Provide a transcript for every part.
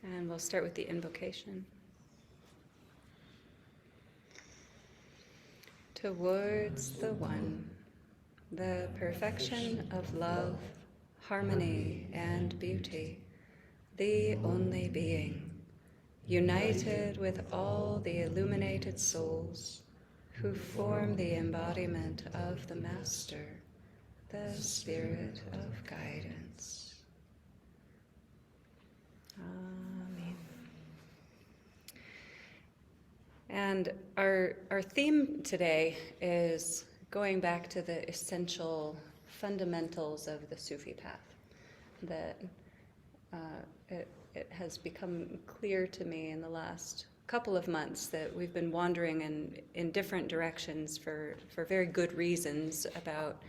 And we'll start with the invocation. Towards the One, the perfection of love, harmony, and beauty, the only being, united with all the illuminated souls who form the embodiment of the Master, the Spirit of Guidance. Amen. And our theme today is going back to the essential fundamentals of the Sufi path. That it has become clear to me in the last couple of months that we've been wandering in different directions for very good reasons about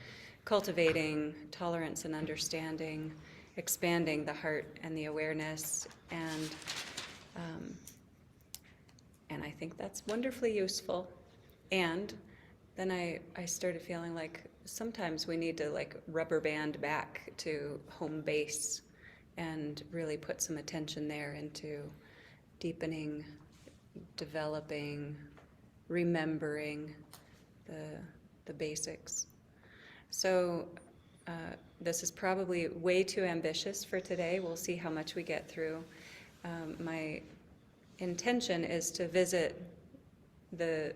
cultivating tolerance and understanding, expanding the heart and the awareness, and I think that's wonderfully useful. And then I started feeling like sometimes we need to rubber band back to home base and really put some attention there into deepening, developing, remembering the basics. So this is probably way too ambitious for today. We'll see how much we get through. My intention is to visit the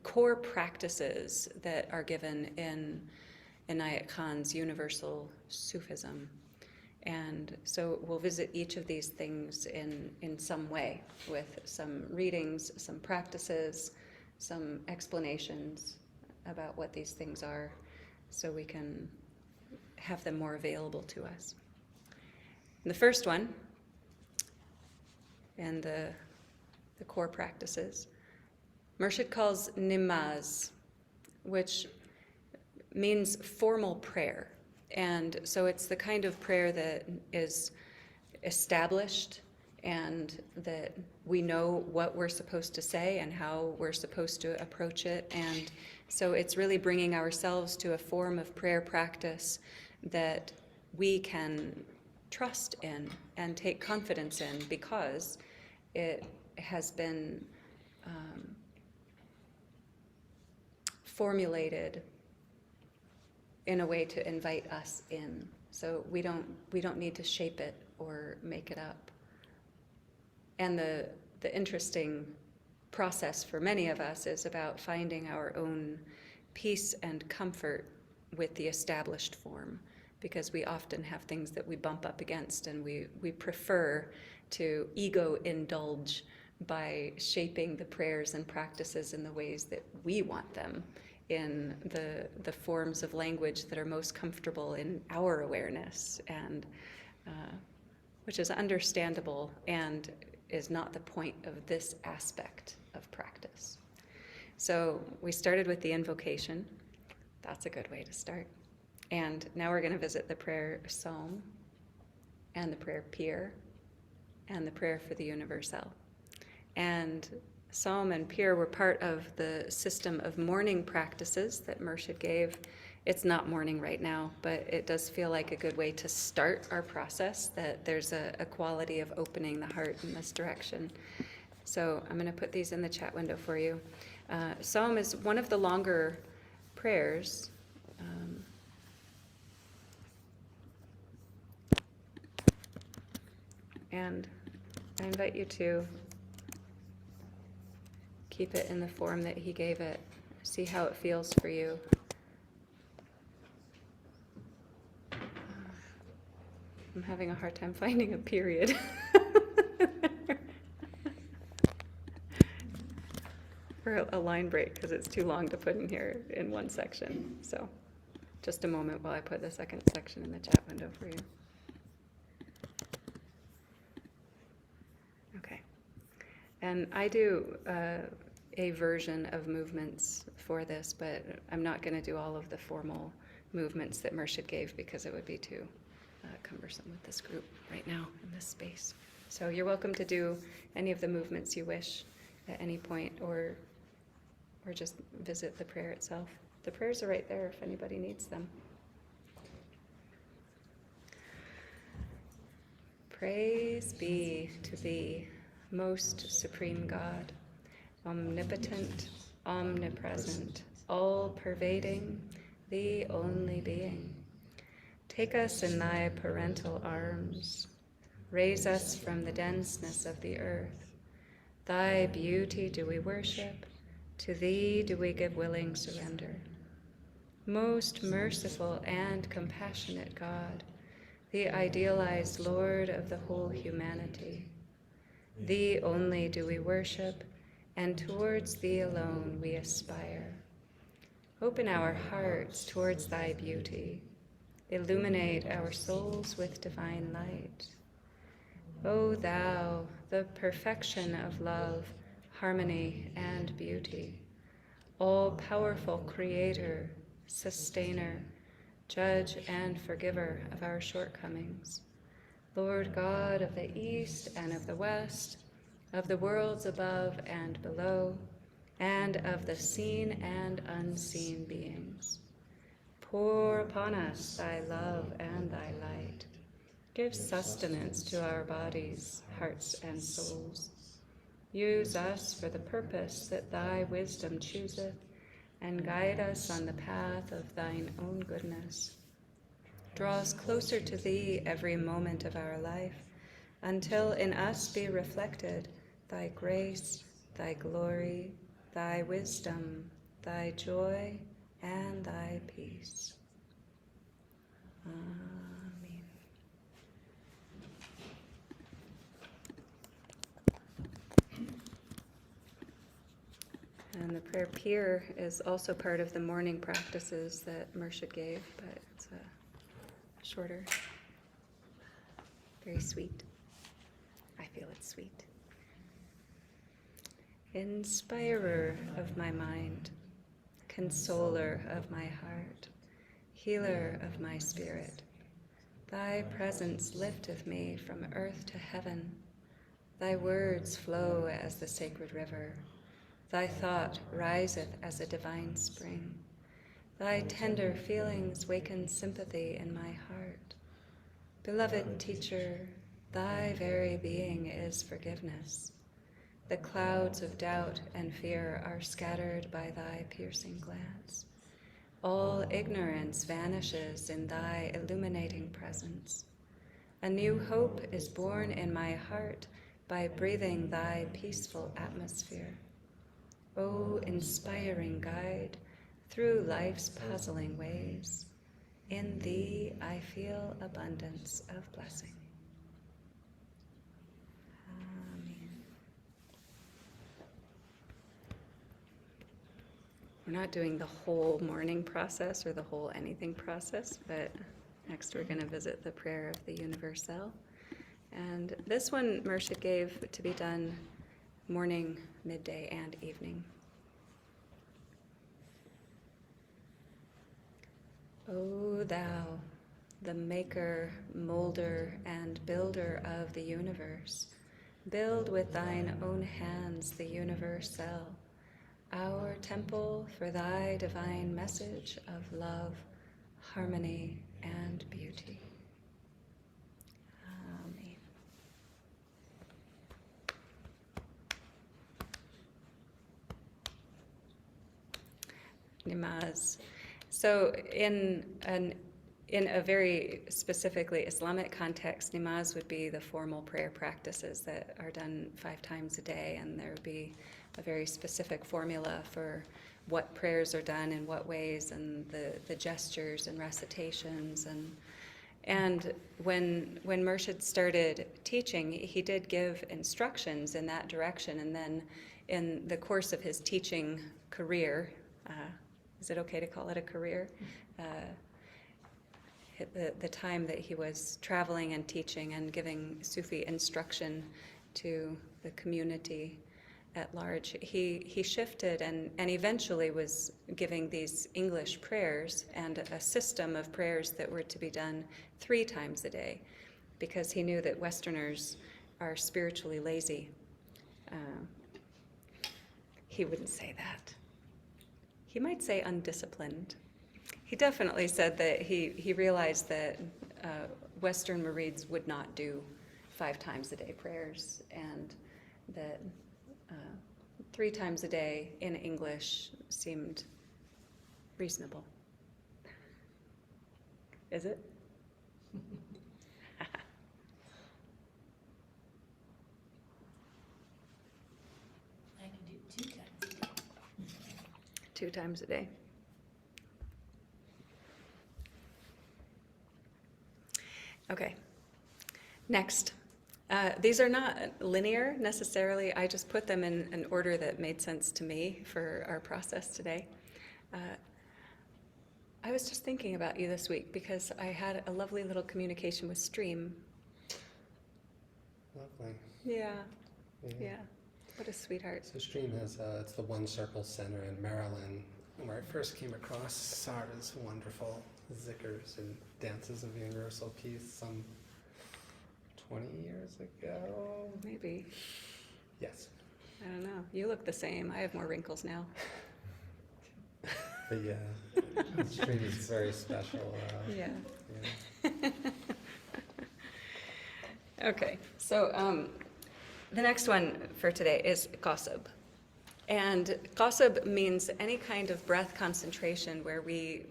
core practices that are given in Inayat Khan's Universal Sufism. And so we'll visit each of these things in some way, with some readings, some practices, some explanations about what these things are, so we can have them more available to us. And the first one, and the core practices, Murshid calls nimaz, which means formal prayer. And so it's the kind of prayer that is established and that we know what we're supposed to say and how we're supposed to approach it. And so it's really bringing ourselves to a form of prayer practice that we can trust in and take confidence in, because it has been formulated in a way to invite us in. So we don't need to shape it or make it up. And the interesting process for many of us is about finding our own peace and comfort with the established form, because we often have things that we bump up against, and we prefer to ego indulge by shaping the prayers and practices in the ways that we want them, in the forms of language that are most comfortable in our awareness, and which is understandable and is not the point of this aspect of practice. So we started with the invocation. That's a good way to start. And now we're going to visit the prayer psalm, and the prayer Pir, and the prayer for the universal. And Psalm and Pir were part of the system of morning practices that Murshid gave. It's not morning right now, but it does feel like a good way to start our process, that there's a quality of opening the heart in this direction. So I'm going to put these in the chat window for you. Psalm is one of the longer prayers. And I invite you to keep it in the form that he gave it. See how it feels for you. I'm having a hard time finding a period. Or a line break, because it's too long to put in here in one section. So just a moment while I put the second section in the chat window for you. Okay. And I do a version of movements for this, but I'm not going to do all of the formal movements that Murshid gave, because it would be too cumbersome with this group right now in this space. So you're welcome to do any of the movements you wish at any point, or just visit the prayer itself. The prayers are right there if anybody needs them. Praise be to thee, most supreme God, omnipotent, omnipresent, all-pervading, the only being. Take us in thy parental arms. Raise us from the denseness of the earth. Thy beauty do we worship, to thee do we give willing surrender. Most merciful and compassionate God, the idealized Lord of the whole humanity, thee only do we worship, and towards thee alone we aspire. Open our hearts towards thy beauty. Illuminate our souls with divine light. O thou, the perfection of love, harmony, and beauty, all-powerful creator, sustainer, judge and forgiver of our shortcomings, Lord God of the East and of the West, of the worlds above and below, and of the seen and unseen beings. Pour upon us thy love and thy light. Give sustenance to our bodies, hearts, and souls. Use us for the purpose that thy wisdom chooseth, and guide us on the path of thine own goodness. Draw us closer to thee every moment of our life, until in us be reflected thy grace, thy glory, thy wisdom, thy joy, and thy peace. Amen. And the prayer Pier is also part of the morning practices that Murshid gave, but it's shorter, very sweet. I feel it's sweet. Inspirer of my mind, consoler of my heart, healer of my spirit, thy presence lifteth me from earth to heaven. Thy words flow as the sacred river. Thy thought riseth as a divine spring. Thy tender feelings waken sympathy in my heart. Beloved teacher, thy very being is forgiveness. The clouds of doubt and fear are scattered by thy piercing glance. All ignorance vanishes in thy illuminating presence. A new hope is born in my heart by breathing thy peaceful atmosphere. O inspiring guide through life's puzzling ways, in thee I feel abundance of blessing. Amen. We're not doing the whole morning process or the whole anything process, but next we're going to visit the prayer of the Universal. And this one Murshid gave to be done morning, midday, and evening. O thou, the maker, molder, and builder of the universe, build with thine own hands the universal, our temple for thy divine message of love, harmony, and beauty. Amen. Namaz. So in a very specifically Islamic context, namaz would be the formal prayer practices that are done 5 times a day, and there would be a very specific formula for what prayers are done in what ways, and the gestures and recitations. And when Murshid started teaching, he did give instructions in that direction, and then in the course of his teaching career, is it okay to call it a career? The time that he was traveling and teaching and giving Sufi instruction to the community at large, he shifted and eventually was giving these English prayers and a system of prayers that were to be done 3 times a day, because he knew that Westerners are spiritually lazy. He wouldn't say that. He might say undisciplined. He definitely said that he realized that Western Marids would not do 5 times a day prayers, and that 3 times a day in English seemed reasonable. Is it? I can do 2 times a day. 2 times a day. Okay, next. These are not linear necessarily. I just put them in an order that made sense to me for our process today. I was just thinking about you this week because I had a lovely little communication with Stream. Lovely. Yeah. What a sweetheart. So Stream has, it's the One Circle Center in Maryland, where I first came across Sarah's wonderful zikrs and dances of universal peace some 20 years ago. Maybe. Yes. I don't know. You look the same. I have more wrinkles now. But yeah, Stream is very special. Yeah. Yeah. Okay, so the next one for today is qasab. And qasab means any kind of breath concentration where we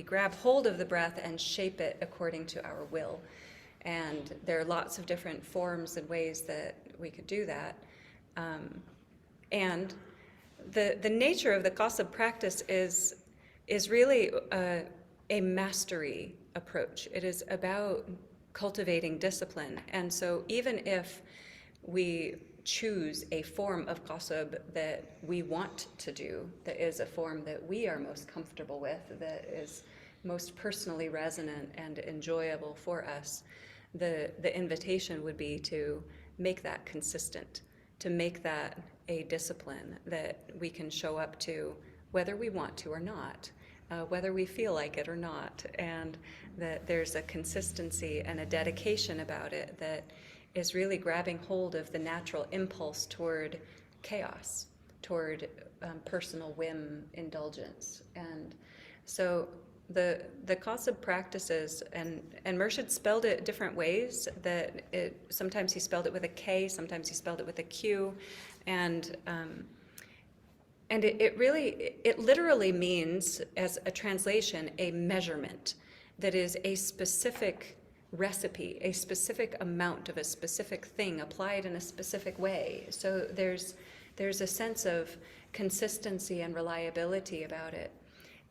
grab hold of the breath and shape it according to our will. And there are lots of different forms and ways that we could do that. And the nature of the qasab practice is really a mastery approach. It is about cultivating discipline. And so even if we choose a form of qasab that we want to do, that is a form that we are most comfortable with, that is most personally resonant and enjoyable for us, the invitation would be to make that consistent, to make that a discipline that we can show up to whether we want to or not, whether we feel like it or not, and that there's a consistency and a dedication about it that is really grabbing hold of the natural impulse toward chaos, toward personal whim indulgence. And so the qasab practices, and Murshid spelled it different ways, that sometimes he spelled it with a K, sometimes he spelled it with a Q, and it literally means, as a translation, a measurement that is a specific recipe, a specific amount of a specific thing applied in a specific way. So there's a sense of consistency and reliability about it.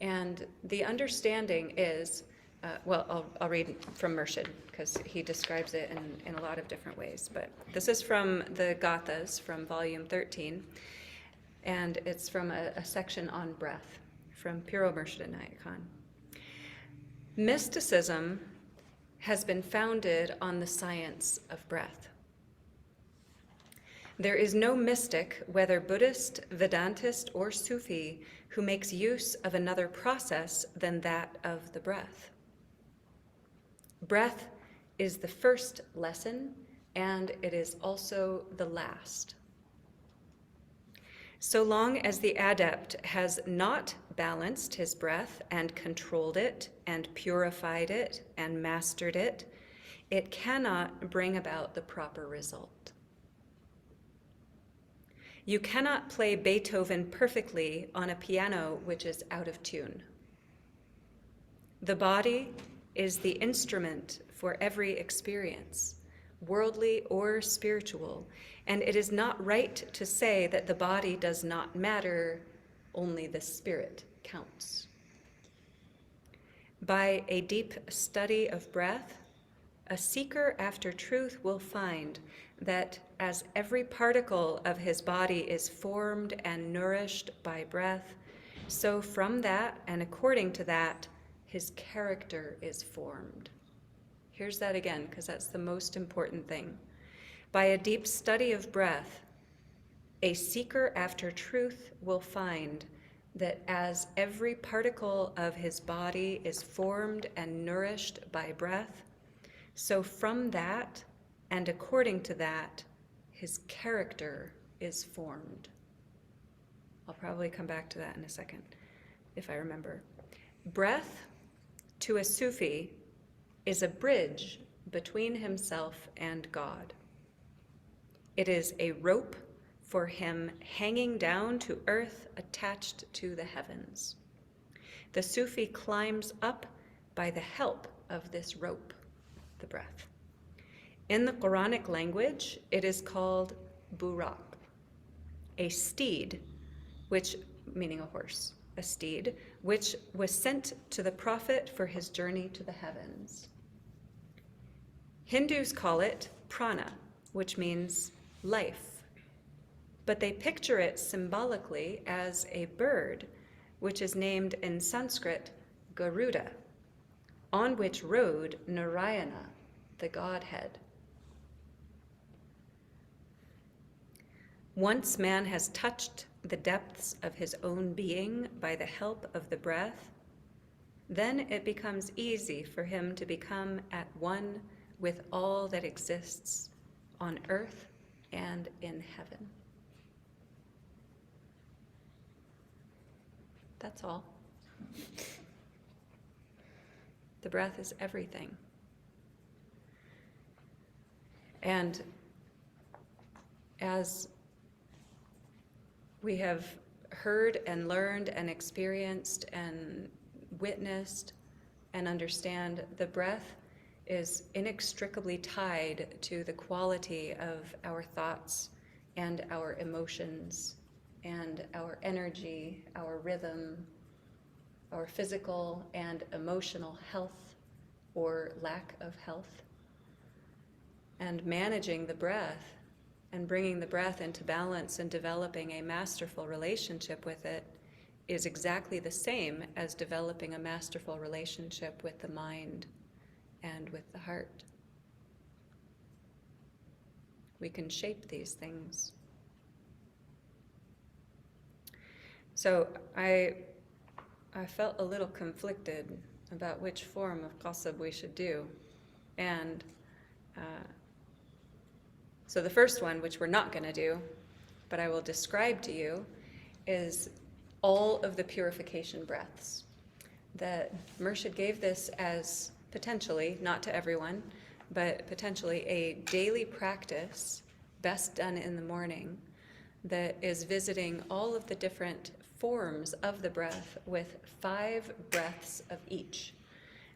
And the understanding is, I'll read from Murshid because he describes it in a lot of different ways. But this is from the Gathas from volume 13, and it's from a section on breath from Piro Murshid Inayat Khan. Mysticism has been founded on the science of breath. There is no mystic, whether Buddhist, Vedantist, or Sufi, who makes use of another process than that of the breath. Breath is the first lesson, and it is also the last. So long as the adept has not balanced his breath and controlled it and purified it and mastered it, it cannot bring about the proper result. You cannot play Beethoven perfectly on a piano which is out of tune. The body is the instrument for every experience, worldly or spiritual, and it is not right to say that the body does not matter, only the spirit counts. By a deep study of breath, a seeker after truth will find that as every particle of his body is formed and nourished by breath, so from that and according to that, his character is formed. Here's that again, because that's the most important thing. By a deep study of breath, a seeker after truth will find that as every particle of his body is formed and nourished by breath, so from that and according to that, his character is formed. I'll probably come back to that in a second, if I remember. Breath, to a Sufi, is a bridge between himself and God. It is a rope for him hanging down to earth attached to the heavens. The Sufi climbs up by the help of this rope, the breath. In the Quranic language, it is called buraq, a steed, which, meaning a horse, a steed, which was sent to the prophet for his journey to the heavens. Hindus call it prana, which means life, but they picture it symbolically as a bird, which is named in Sanskrit Garuda, on which rode Narayana, the Godhead. Once man has touched the depths of his own being by the help of the breath, then it becomes easy for him to become at one with all that exists on earth and in heaven. That's all. The breath is everything. And as we have heard and learned and experienced and witnessed and understand, the breath is inextricably tied to the quality of our thoughts and our emotions and our energy, our rhythm, our physical and emotional health or lack of health. And managing the breath and bringing the breath into balance and developing a masterful relationship with it is exactly the same as developing a masterful relationship with the mind and with the heart. We can shape these things. So I felt a little conflicted about which form of qasab we should do. And so the first one, which we're not going to do, but I will describe to you, is all of the purification breaths. The Murshid gave this as potentially, not to everyone, but potentially a daily practice, best done in the morning, that is visiting all of the different forms of the breath with 5 breaths of each.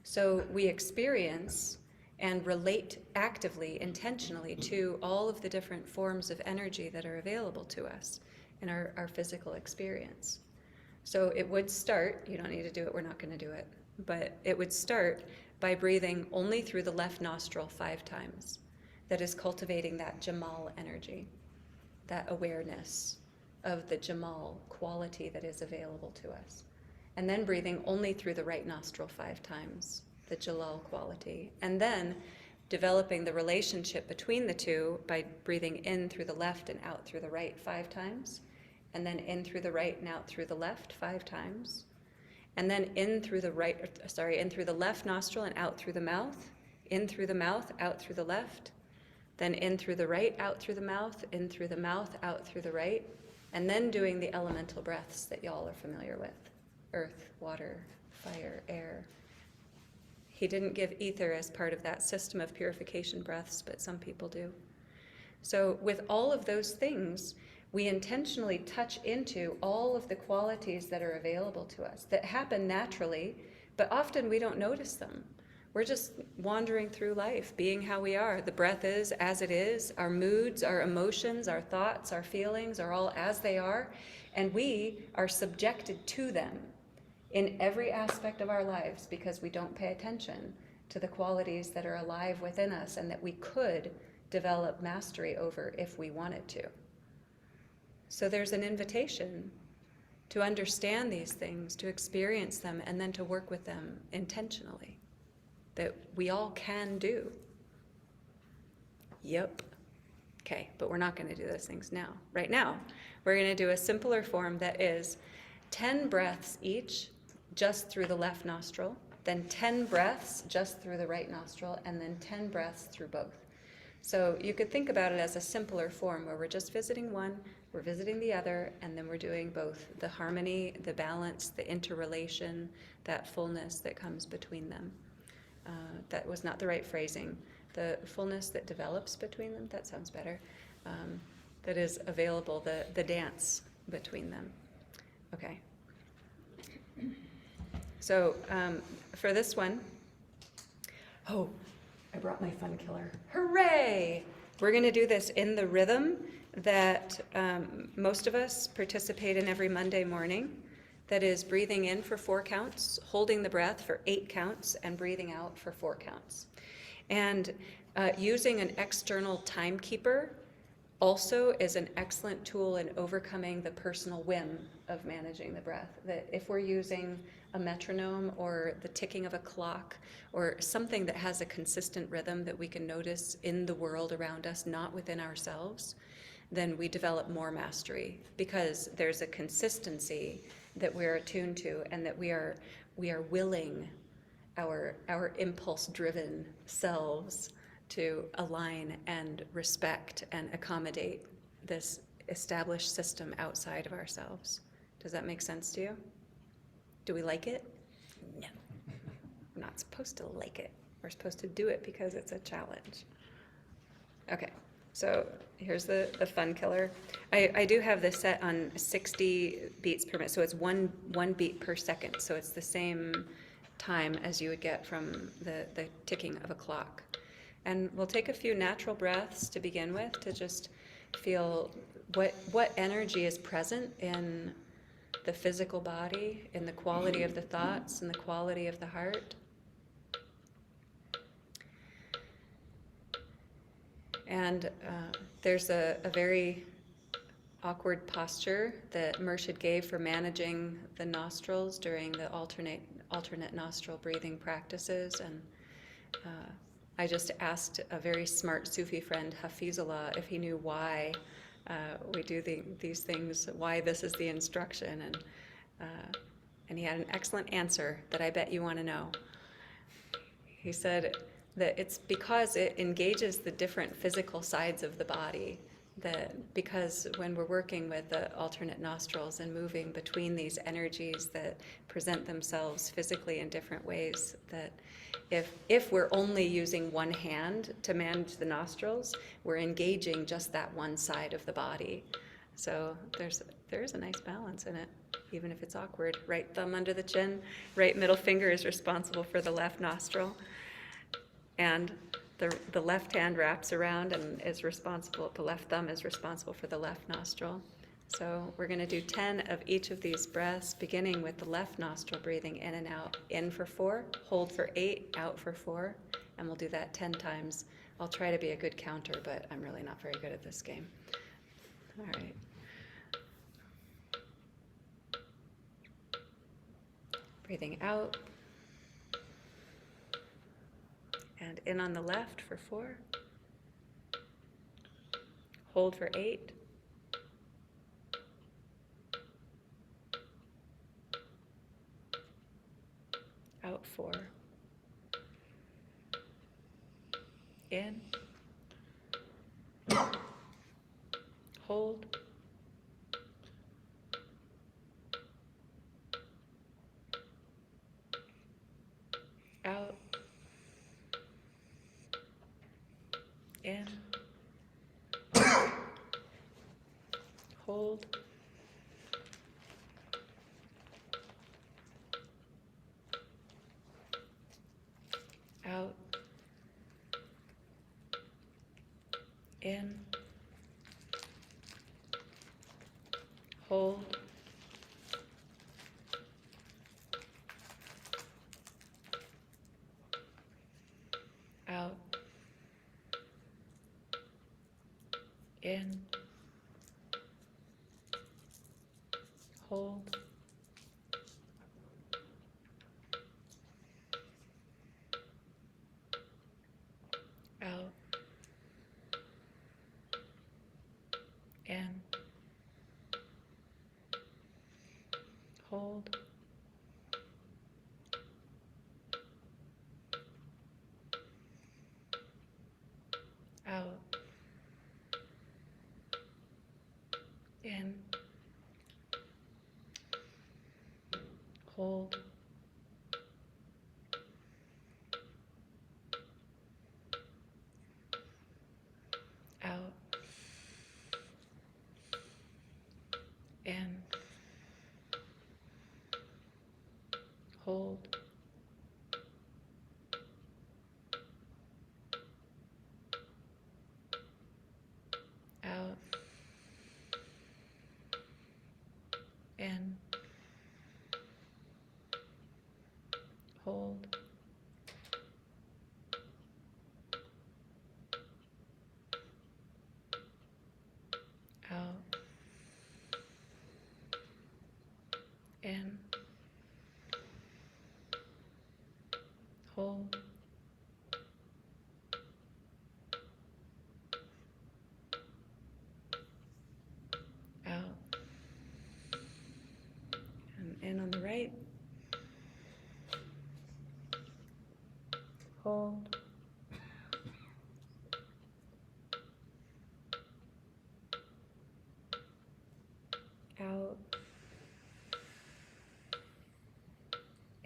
So we experience and relate actively, intentionally to all of the different forms of energy that are available to us in our physical experience. So it would start, you don't need to do it, we're not going to do it, but it would start by breathing only through the left nostril 5 times. That is cultivating that Jamal energy, that awareness of the Jamal quality that is available to us. And then breathing only through the right nostril 5 times, the Jalal quality. And then developing the relationship between the two by breathing in through the left and out through the right 5 times. And then in through the right and out through the left 5 times. And then in through the left nostril and out through the mouth. In through the mouth, out through the left. Then in through the right, out through the mouth, in through the mouth, out through the right. And then doing the elemental breaths that y'all are familiar with. Earth, water, fire, air. He didn't give ether as part of that system of purification breaths, but some people do. So with all of those things, we intentionally touch into all of the qualities that are available to us, that happen naturally, but often we don't notice them. We're just wandering through life, being how we are. The breath is as it is. Our moods, our emotions, our thoughts, our feelings are all as they are, and we are subjected to them in every aspect of our lives because we don't pay attention to the qualities that are alive within us and that we could develop mastery over if we wanted to. So there's an invitation to understand these things, to experience them, and then to work with them intentionally, that we all can do. Yep. Okay, but we're not going to do those things now. Right now, we're going to do a simpler form that is 10 breaths each, just through the left nostril, then 10 breaths just through the right nostril, and then 10 breaths through both. So you could think about it as a simpler form where we're just visiting one, we're visiting the other, and then we're doing both the harmony, the balance, the interrelation, that fullness that comes between them. That was not the right phrasing. the fullness that develops between them, that sounds better, that is available, the dance between them. Okay. So for this one, oh, I brought my fun killer. Hooray! We're going to do this in the rhythm that most of us participate in every Monday morning. That is breathing in for 4 counts, holding the breath for 8 counts, and breathing out for 4 counts. And using an external timekeeper also is an excellent tool in overcoming the personal whim of managing the breath. That if we're using a metronome or the ticking of a clock or something that has a consistent rhythm that we can notice in the world around us, not within ourselves, then we develop more mastery because there's a consistency that we're attuned to, and that we are willing our impulse-driven selves to align and respect and accommodate this established system outside of ourselves. Does that make sense to you? Do we like it? No. We're not supposed to like it. We're supposed to do it because it's a challenge. Okay. So here's the fun killer. I do have this set on 60 beats per minute, so it's one beat per second. So it's the same time as you would get from the ticking of a clock. And we'll take a few natural breaths to begin with to just feel what energy is present in the physical body, in the quality of the thoughts, and the quality of the heart. And there's a very awkward posture that Murshid gave for managing the nostrils during the alternate nostril breathing practices. And I just asked a very smart Sufi friend, Hafizullah, if he knew why we do these things, why this is the instruction. And he had an excellent answer that I bet you want to know. He said that it's because it engages the different physical sides of the body, that because when we're working with the alternate nostrils and moving between these energies that present themselves physically in different ways, that if we're only using one hand to manage the nostrils, we're engaging just that one side of the body. So there is a nice balance in it, even if it's awkward. Right thumb under the chin, right middle finger is responsible for the left nostril. And the left hand wraps around and is responsible, the left thumb is responsible for the left nostril. So we're going to do 10 of each of these breaths, beginning with the left nostril breathing in and out. In for 4, hold for 8, out for 4, and we'll do that 10 times. I'll try to be a good counter, but I'm really not very good at this game. All right. Breathing out. And in on the left for 4. Hold for 8. Out 4. In. Hold. Out. In. Hold. Out. In. Hold. Out. In. Hold. Out. In. Hold. Out.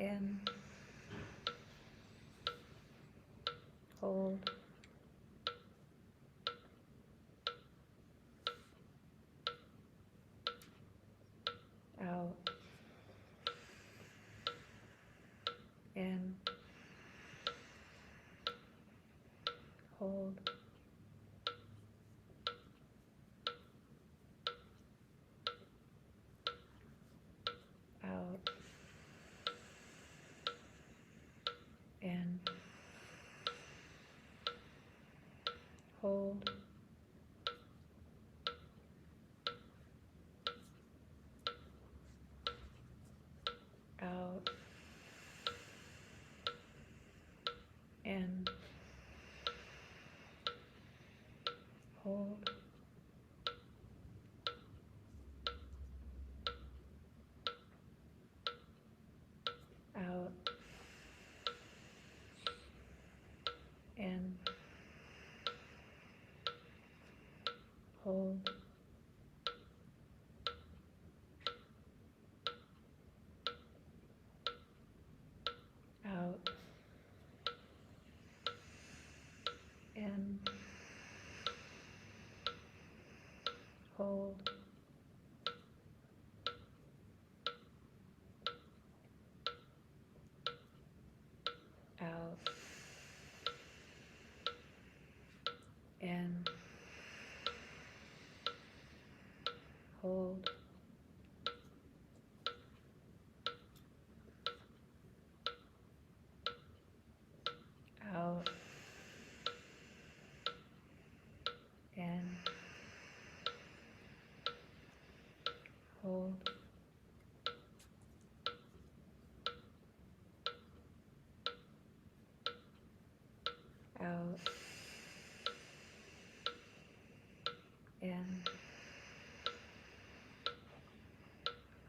In. Hold. Out. In. Hold. Out. In. Hold. Out. In. Hold. Out. In. Hold. Out. In. Hold. Out. In. Hold. Out. In. Hold. Out. In.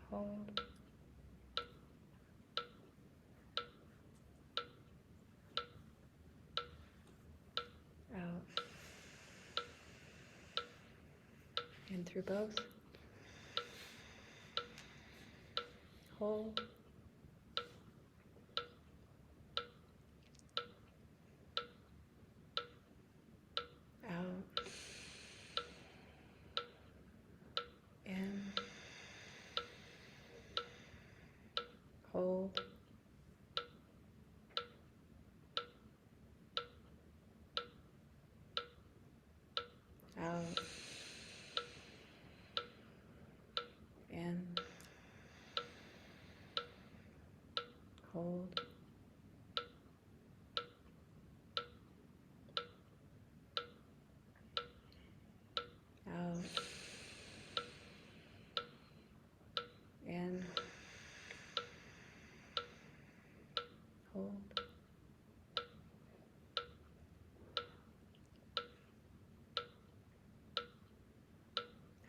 Hold. Out. In through both. Hold. Out. In. Hold. Out. In. Hold. Out. In. Hold.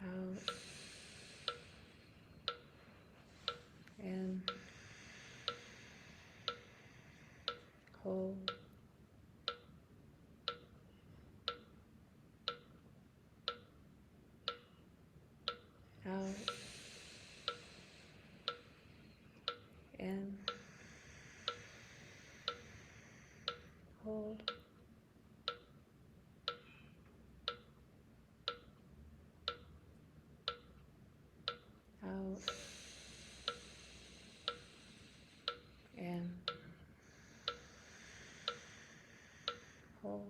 Out. In. Hold. Out. In. Hold. Out. In. Hold.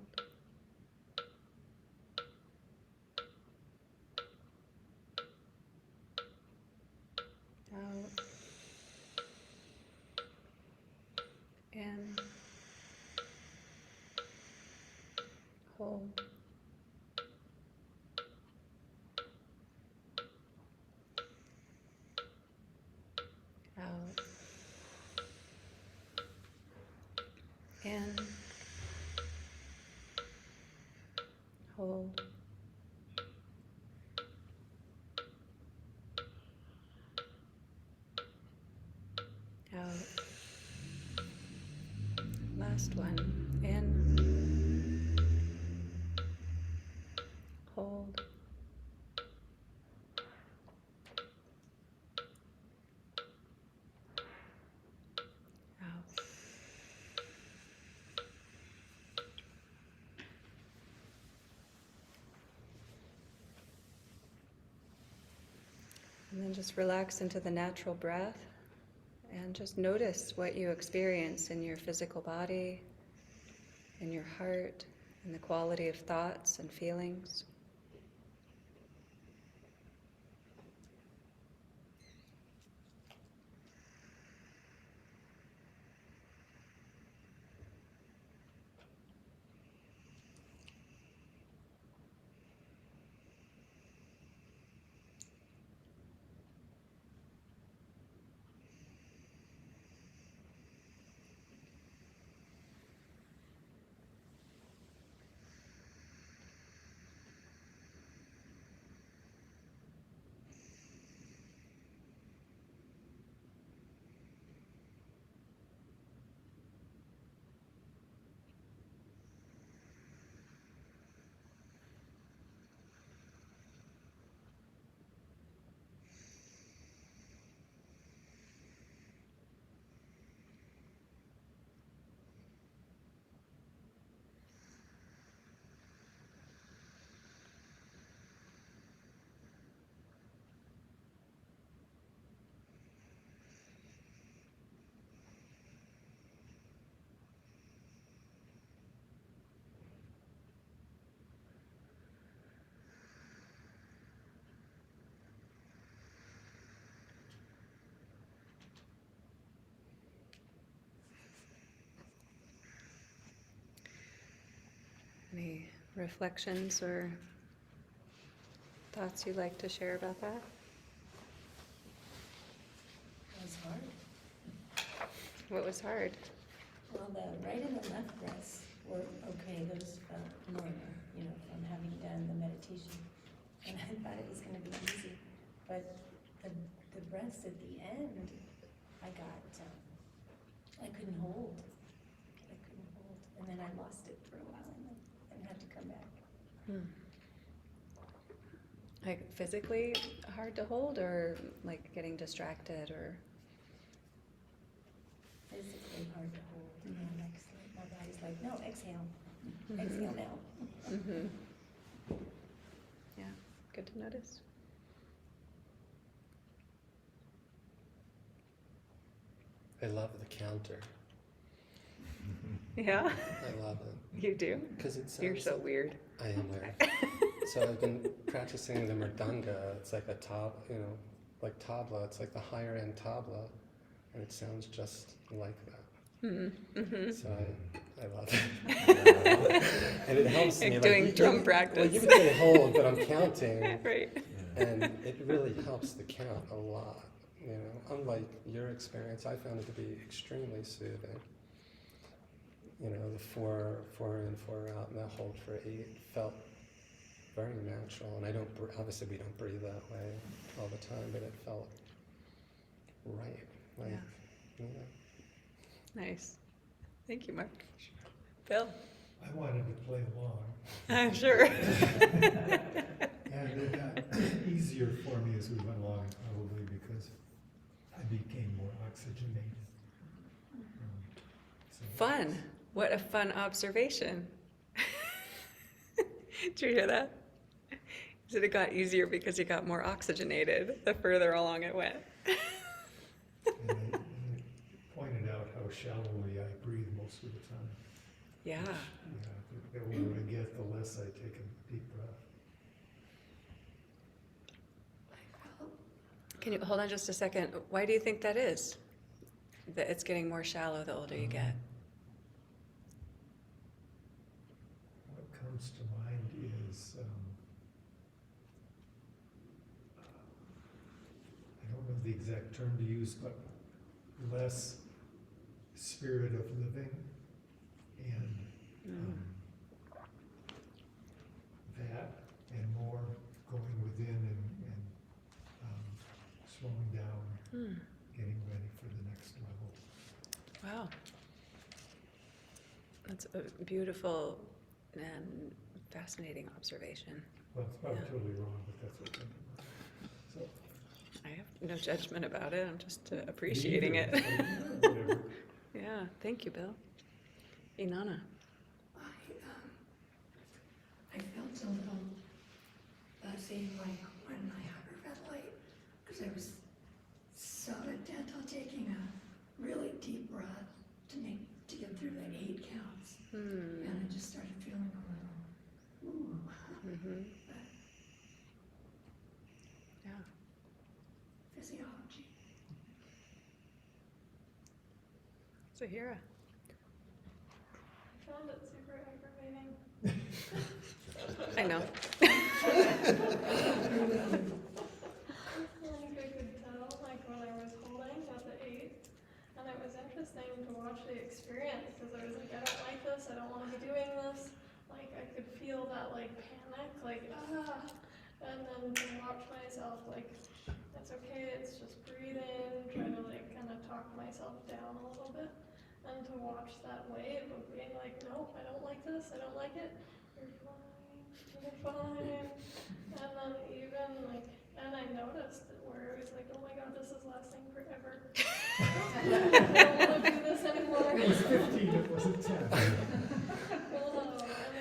Out. In. Hold. Out. In. Hold. Out. Last one. In. Hold. And just relax into the natural breath and just notice what you experience in your physical body, in your heart, in the quality of thoughts and feelings. Any reflections or thoughts you'd like to share about that? It was hard. What was hard? Well, the right and the left breaths were okay. Those felt normal, from having done the meditation. And I thought it was going to be easy. But the breaths at the end, I couldn't hold. I couldn't hold. And then I lost it for a while and had to come back. Like physically hard to hold, or like getting distracted, or? Physically hard to hold. My body's like, no, exhale. Exhale now. Mm-hmm. Yeah, good to notice. I love the counter. Yeah? I love it. You do? Because it sounds You're so weird. I am weird. So I've been practicing the mridanga. It's like a like tabla. It's like the higher end tabla, and it sounds just like that. Mm-hmm. So I love it. And it helps me. Like doing drum Well, practice. you can say hold, but I'm counting. Right. And it really helps the count a lot. Unlike your experience, I found it to be extremely soothing. The 4 in, 4 out, and that hold for 8 felt very natural. And obviously we don't breathe that way all the time, but it felt right. Nice. Thank you, Mark. Bill? I wanted to play along. I'm sure. And it got easier for me as we went along, probably because I became more oxygenated. So Fun. What a fun observation. Did you hear that? He said it got easier because you got more oxygenated the further along it went. And I pointed out how shallowly I breathe most of the time. Yeah. The older I get, the less I take a deep breath. Can you hold on just a second? Why do you think that is? That it's getting more shallow the older you get? What comes to mind is, I don't know the exact term to use, but less spirit of living and that, and more going within and slowing down, getting ready for the next level. Wow. That's a beautiful and fascinating observation. Well, it's probably Yeah. totally wrong, but that's what I'm thinking. So, I have no judgment about it. I'm just appreciating it. Whatever. Yeah. Thank you, Bill. Inanna. I felt a little buzzing like when I have a red light, because I was Zahira. I found it super aggravating. I know. Like I could tell, like when I was holding at the 8th, and it was interesting to watch the experience because I was like, I don't like this, I don't want to be doing this. Like I could feel that like panic, like and then to watch myself like, it's okay, it's just breathing, try to like kind of talk myself down a little bit, and to watch that wave of being like, no, I don't like this, I don't like it. You're fine. And then even like, and I noticed that where it was like, oh my god, this is lasting forever. I don't want to do this anymore. It was 15, it wasn't 10. And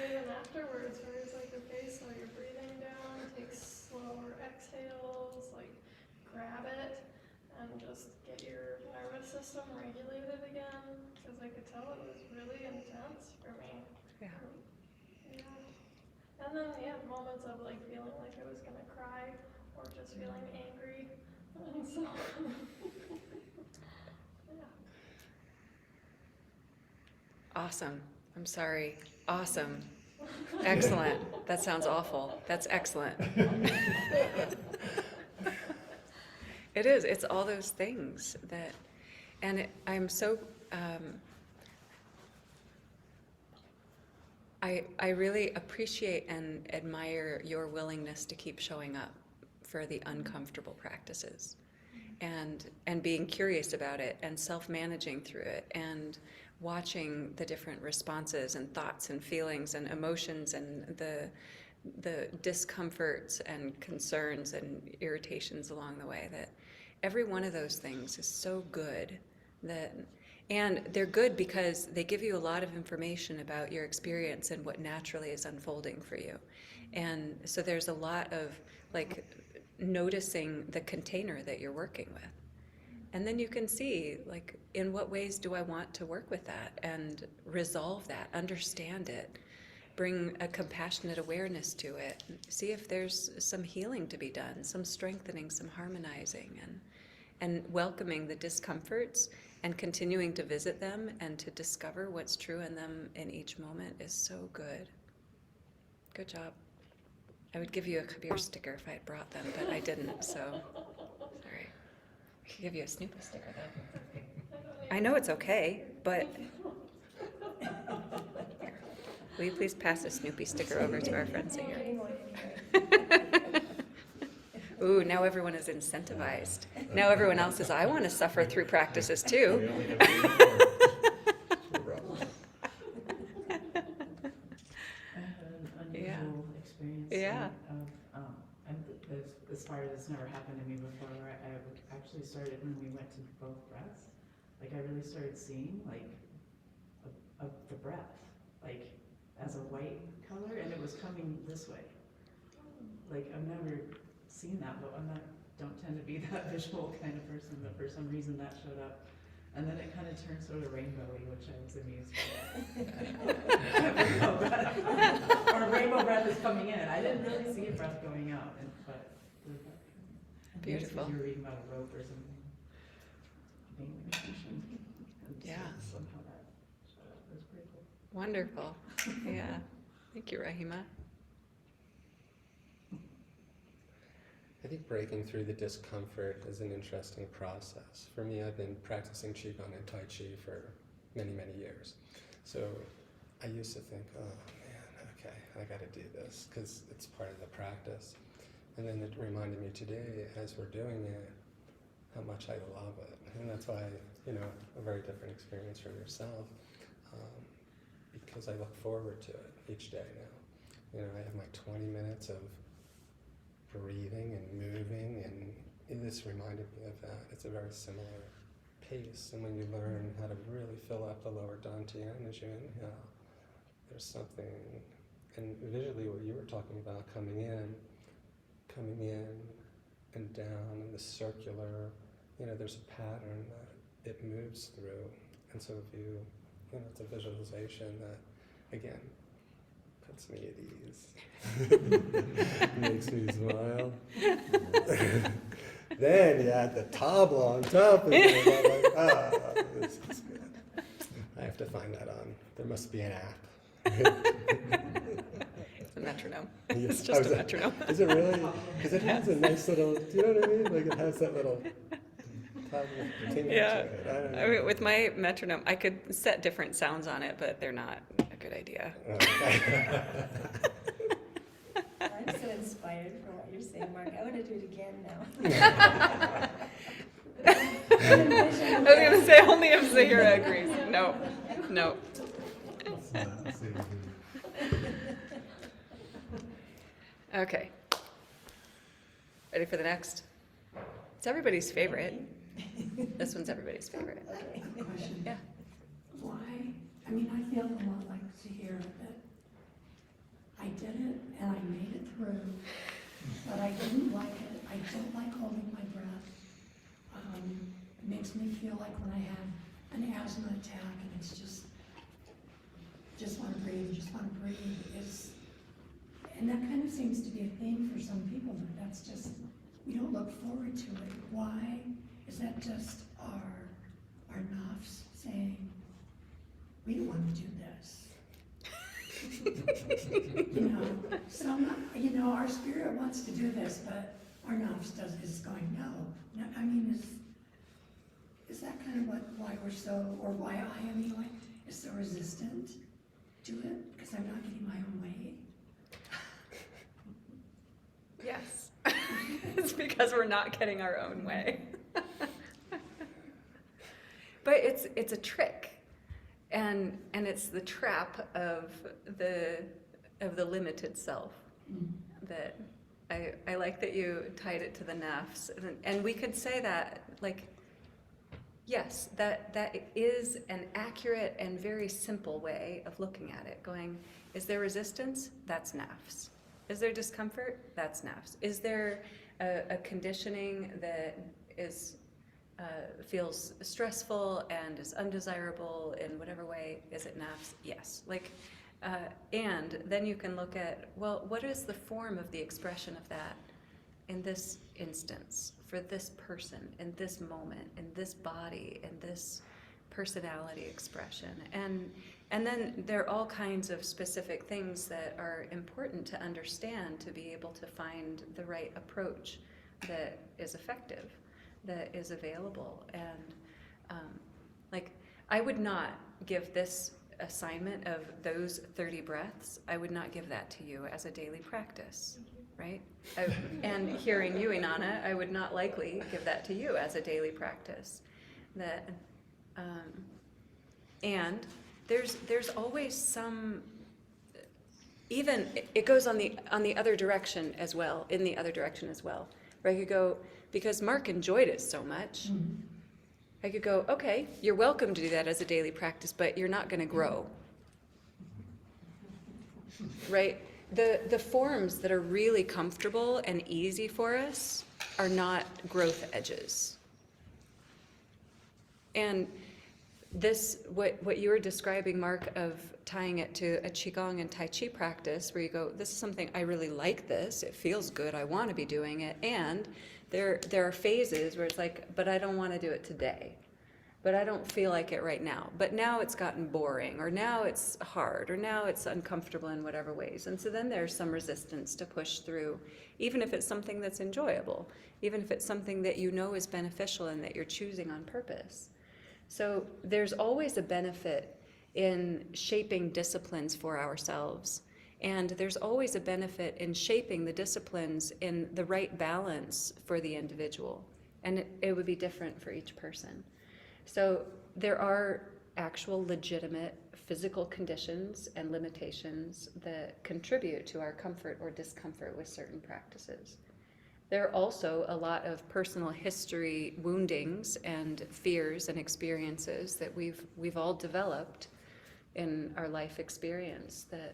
even afterwards, where it's like, okay, slow your breathing down, take slower exhales, like grab it, and just get your nervous system regulated again. Because I could tell it was really intense for me. Yeah. Yeah. And then, yeah, moments of like feeling like I was gonna cry or just feeling angry. And so, yeah. Awesome. I'm sorry. Awesome. Excellent. That sounds awful. That's excellent. It is. It's all those things that, and I'm so, I really appreciate and admire your willingness to keep showing up for the uncomfortable practices and being curious about it and self-managing through it and watching the different responses and thoughts and feelings and emotions and the discomforts and concerns and irritations along the way. That every one of those things is so good that, and they're good because they give you a lot of information about your experience and what naturally is unfolding for you. And so there's a lot of like noticing the container that you're working with. And then you can see, like, in what ways do I want to work with that and resolve that, understand it, bring a compassionate awareness to it, see if there's some healing to be done, some strengthening, some harmonizing, and welcoming the discomforts and continuing to visit them and to discover what's true in them in each moment is so good. Good job. I would give you a Kabir sticker if I had brought them, but I didn't, so sorry. I could give you a Snoopy sticker, though. I know it's okay, but will you please pass a Snoopy sticker over to our friends here? Ooh, now everyone is incentivized. Now everyone else is, I want to suffer through practices too. Unusual experience. Yeah. As far as it's never happened to me before, where I actually started when we went to both breaths. Like I really started seeing like the breath, like as a white color, and it was coming this way. Like I've never seen that, but don't tend to be that visual kind of person, but for some reason that showed up. And then it kind of turned sort of rainbowy, which I was amused by. Or rainbow breath is coming in. I didn't really see a breath going out, but the breath coming in. Beautiful. You were reading about a rope or something. Being a magician. And Yeah. So somehow that showed up. It was pretty cool. Wonderful. Yeah. Thank you, Rahima. I think breaking through the discomfort is an interesting process. For me, I've been practicing Qigong and Tai Chi for many, many years. So I used to think, oh man, okay, I got to do this because it's part of the practice. And then it reminded me today, as we're doing it, how much I love it. And that's why, a very different experience from yourself, because I look forward to it each day now. I have my 20 minutes of breathing and moving, and this reminded me of that. It's a very similar pace, and when you learn how to really fill up the lower dantian as you inhale, there's something, and visually what you were talking about, coming in and down, and the circular, there's a pattern that it moves through, and so if you, it's a visualization that, again, puts me at ease, makes me smile. Then you add the tabla on top of it, and I'm like, this is good. I have to find that on. There must be an app. It's a metronome. Yes. It's just a metronome. Is it really? Because it has a nice little. Do you know what I mean? Like it has that little. Ting Yeah. to it. I don't know. I mean, with my metronome, I could set different sounds on it, but they're not a good idea. Okay. I'm so inspired from what you're saying, Mark. I want to do it again now. I was gonna say only if Zahira agrees. No, no. Let's not say we- Okay. Ready for the next? It's everybody's favorite. This one's everybody's favorite. Okay. Question. Yeah. Why, I mean, I feel a lot like Zahira, that I did it and I made it through, but I didn't like it. I don't like holding my breath. It makes me feel like when I have an asthma attack and it's just want to breathe, and that kind of seems to be a thing for some people, but that's just, we don't look forward to it. Why? Is that just our nafs saying, we don't want to do this? Our spirit wants to do this, but our nafs is going, no. I mean, is that kind of why we're so, or why I am anyway, is so resistant to it? Because I'm not getting my own way? Yes. It's because we're not getting our own way. But it's a trick. And it's the trap of the limited self. That I like that you tied it to the nafs. And we could say that, like, yes, that is an accurate and very simple way of looking at it. Going, is there resistance? That's nafs. Is there discomfort? That's nafs. Is there a conditioning that is feels stressful and is undesirable in whatever way? Is it nafs? Yes. And then you can look at, well, what is the form of the expression of that in this instance, for this person, in this moment, in this body, in this personality expression? And then there are all kinds of specific things that are important to understand to be able to find the right approach that is effective, that is available. And I would not give this assignment of those 30 breaths, I would not give that to you as a daily practice, right? And hearing you, Inanna, I would not likely give that to you as a daily practice. And there's always some, even it goes on the other direction as well, in the other direction as well, where I could go, because Mark enjoyed it so much, I could go, okay, you're welcome to do that as a daily practice, but you're not going to grow, right? The forms that are really comfortable and easy for us are not growth edges. And this, what you were describing, Mark, of tying it to a Qigong and Tai Chi practice, where you go, this is something, I really like this, it feels good, I want to be doing it, and there are phases where it's like, but I don't want to do it today, but I don't feel like it right now, but now it's gotten boring, or now it's hard, or now it's uncomfortable in whatever ways. And so then there's some resistance to push through, even if it's something that's enjoyable, even if it's something that you know is beneficial and that you're choosing on purpose. So there's always a benefit in shaping disciplines for ourselves. And there's always a benefit in shaping the disciplines in the right balance for the individual. And it would be different for each person. So there are actual legitimate physical conditions and limitations that contribute to our comfort or discomfort with certain practices. There are also a lot of personal history woundings and fears and experiences that we've all developed in our life experience that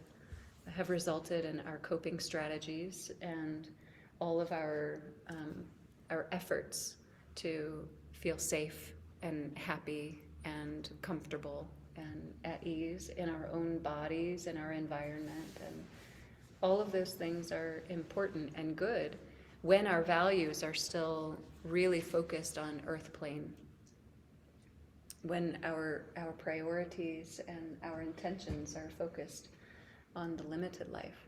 have resulted in our coping strategies and all of our efforts to feel safe and happy and comfortable and at ease in our own bodies and our environment. And all of those things are important and good when our values are still really focused on earth plane when our priorities and our intentions are focused on the limited life.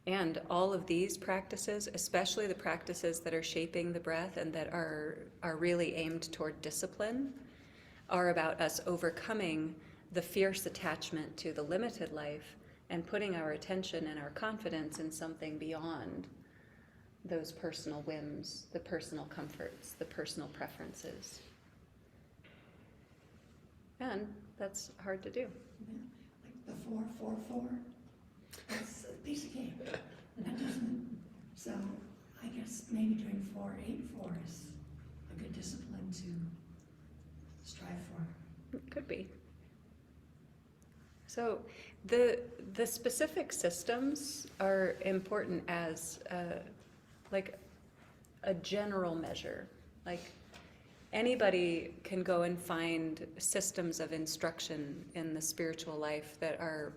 And all of these practices, especially the practices that are shaping the breath and that are really aimed toward discipline, are about us overcoming the fierce attachment to the limited life and putting our attention and our confidence in something beyond those personal whims, the personal comforts, the personal preferences. And that's hard to do. Like the 4-4-4, that's a piece of cake. That doesn't, so I guess maybe doing 4-8-4 is a good discipline to strive for. It could be. So the specific systems are important as like a general measure. Like anybody can go and find systems of instruction in the spiritual life that are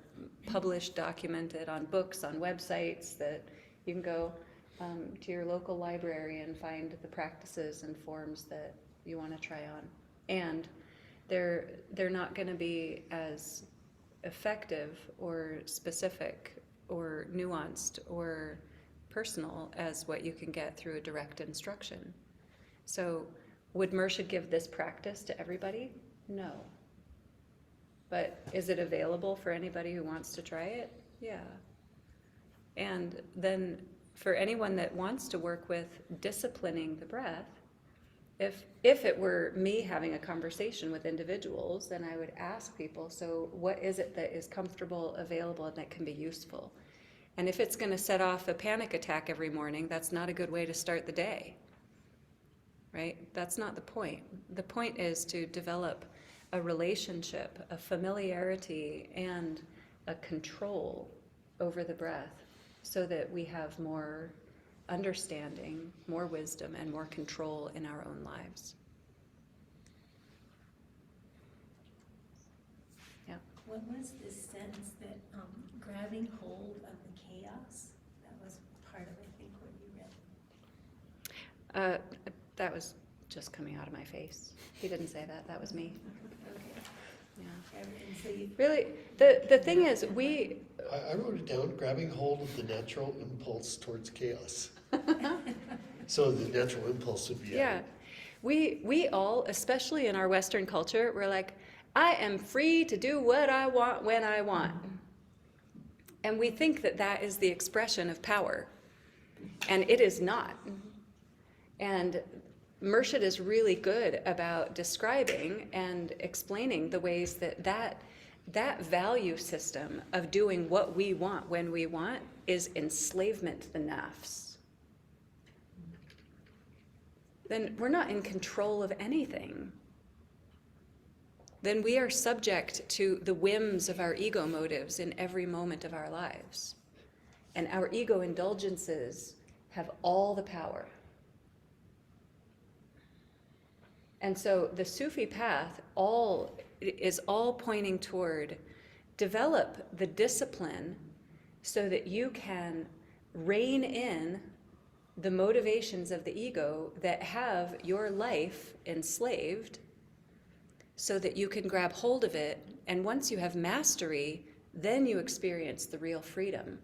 published, documented on books, on websites, that you can go to your local library and find the practices and forms that you want to try on. And they're not going to be as effective or specific or nuanced or personal as what you can get through a direct instruction. So would Murshid give this practice to everybody? No. But is it available for anybody who wants to try it? Yeah. And then for anyone that wants to work with disciplining the breath, if it were me having a conversation with individuals, then I would ask people, so what is it that is comfortable, available, and that can be useful? And if it's going to set off a panic attack every morning, that's not a good way to start the day, right? That's not the point. The point is to develop a relationship, a familiarity, and a control over the breath so that we have more understanding, more wisdom, and more control in our own lives. Yeah. What was this sentence that grabbing hold of the chaos? That was part of, I think, what you read. That was just coming out of my face. He didn't say that. That was me. Okay. Yeah. And so you, Really, the thing is, I wrote it down, grabbing hold of the natural impulse towards chaos. So the natural impulse would be. yeah, we all, especially in our Western culture, we're like, I am free to do what I want when I want. And we think that that is the expression of power. And it is not. And Murshid is really good about describing and explaining the ways that value system of doing what we want when we want is enslavement to the nafs. Then we're not in control of anything. Then we are subject to the whims of our ego motives in every moment of our lives. And our ego indulgences have all the power. And so the Sufi path is all pointing toward develop the discipline so that you can rein in the motivations of the ego that have your life enslaved so that you can grab hold of it. And once you have mastery, then you experience the real freedom.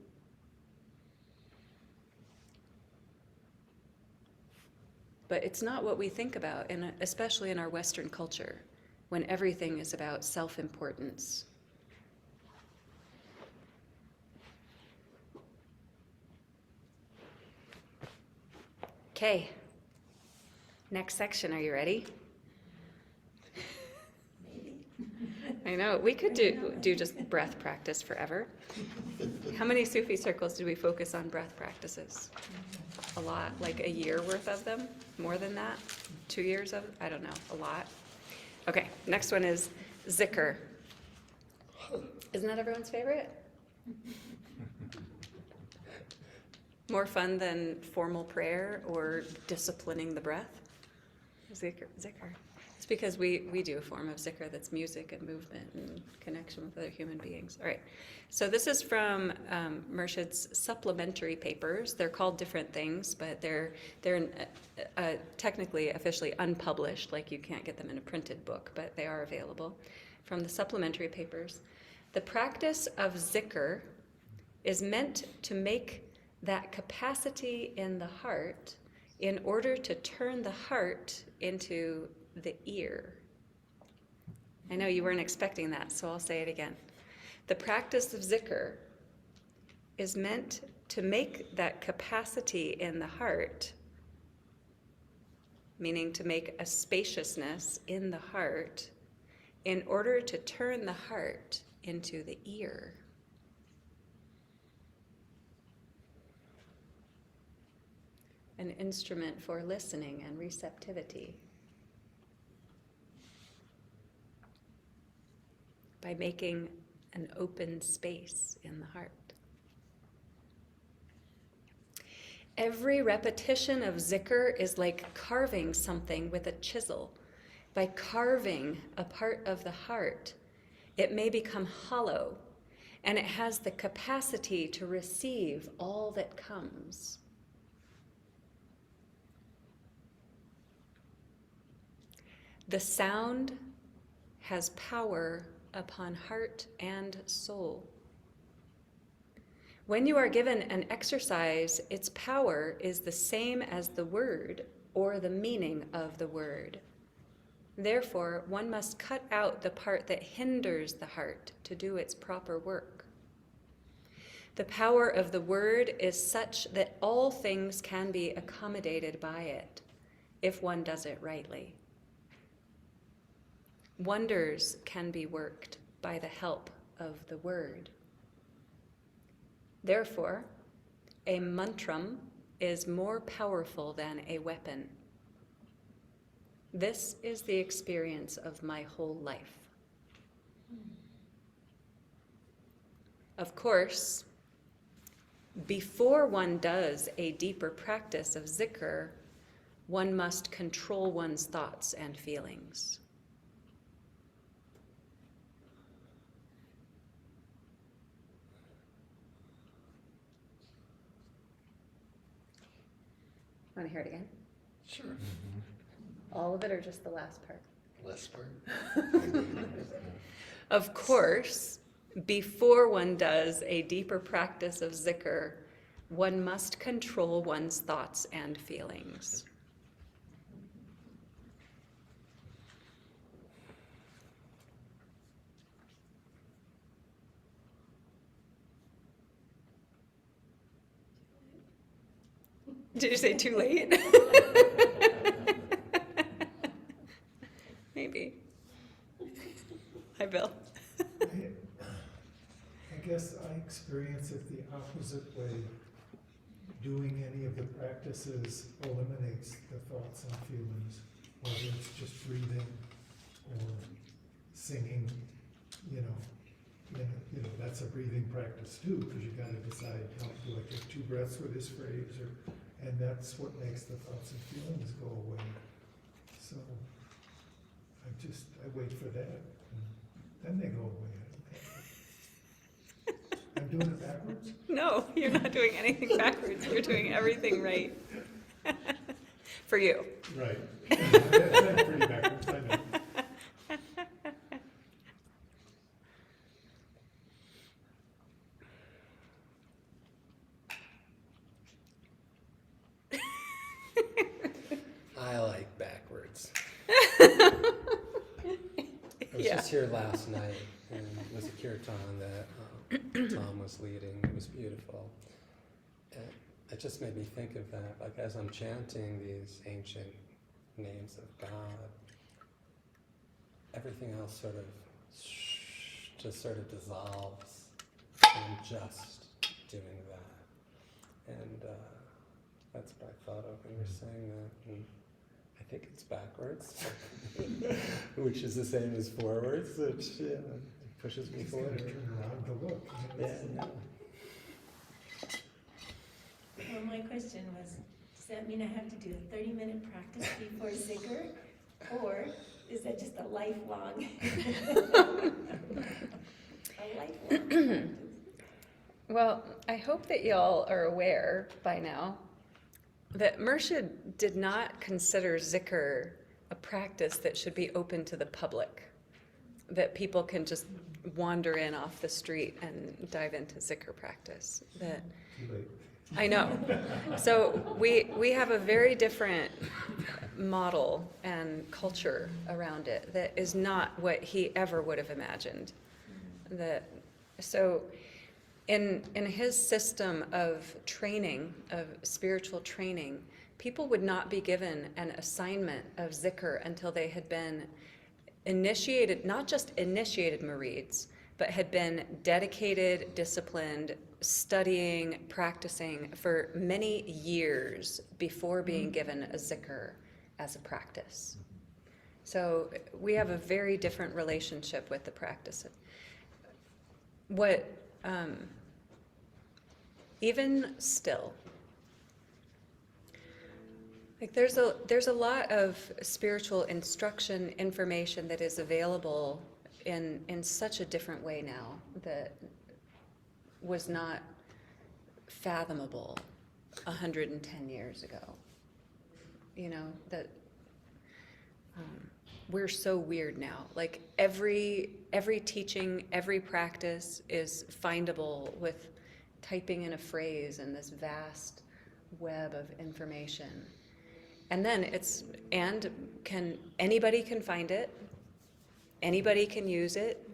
But it's not what we think about, especially in our Western culture, when everything is about self-importance. Okay, next section, are you ready? maybe. I know, we could do just breath practice forever. How many Sufi circles did we focus on breath practices? A lot, like a year worth of them? More than that? 2 years of, I don't know, a lot. Okay, next one is zikr. Isn't that everyone's favorite? More fun than formal prayer or disciplining the breath? Zikr. It's because we do a form of zikr that's music and movement and connection with other human beings. All right. So this is from Murshid's supplementary papers. They're called different things, but they're technically, officially unpublished, like you can't get them in a printed book, but they are available. From the supplementary papers. The practice of zikr is meant to make that capacity in the heart in order to turn the heart into the ear. I know you weren't expecting that, so I'll say it again. The practice of zikr is meant to make that capacity in the heart, meaning to make a spaciousness in the heart, in order to turn the heart into the ear. An instrument for listening and receptivity. By making an open space in the heart. Every repetition of zikr is like carving something with a chisel. By carving a part of the heart, it may become hollow, and it has the capacity to receive all that comes. The sound has power upon heart and soul. When you are given an exercise, its power is the same as the word or the meaning of the word. Therefore, one must cut out the part that hinders the heart to do its proper work. The power of the word is such that all things can be accommodated by it, if one does it rightly. Wonders can be worked by the help of the word. Therefore, a mantram is more powerful than a weapon. This is the experience of my whole life. Of course, before one does a deeper practice of zikr, one must control one's thoughts and feelings. Want to hear it again? Sure. All of it or just the last part? Less part. Of course, before one does a deeper practice of zikr, one must control one's thoughts and feelings. Did you say too late? Maybe. Hi, Bill. I guess I experience it the opposite way. Doing any of the practices eliminates the thoughts and feelings, whether it's just breathing or singing, that's a breathing practice too, because you gotta decide, do I take 2 breaths with this phrase, and that's what makes the thoughts and feelings go away. So I wait for that, and then they go away. I'm doing it backwards? No, you're not doing anything backwards. You're doing everything right. For you. Right. That's pretty backwards, I know. I like backwards. I was Yeah. just here last night, and it was a kirtan that Tom was leading. It was beautiful. And it just made me think of that, like as I'm chanting these ancient names of God, everything else sort of just sort of dissolves. I'm just doing that. And that's what I thought of when you were saying that. And I think it's backwards, which is the same as forwards, which pushes me Just gotta forward. turn around to look. Yeah. Well, my question was, does that mean I have to do a 30-minute practice before zikr? Or Is that just a lifelong? A lifelong practice? Well, I hope that y'all are aware by now that Murshid did not consider zikr a practice that should be open to the public, that people can just wander in off the street and dive into zikr practice. That Too late. I know. So we have a very different model and culture around it that is not what he ever would have imagined. That so in his system of training, of spiritual training, people would not be given an assignment of zikr until they had been initiated, not just initiated murids, but had been dedicated, disciplined, studying, practicing for many years before being given a zikr as a practice. So we have a very different relationship with the practice. What, even still, like there's a lot of spiritual instruction, information that is available in such a different way now that was not fathomable 110 years ago. You know, that we're so weird now. Like every teaching, every practice is findable with typing in a phrase in this vast web of information. And then anybody can find it, anybody can use it,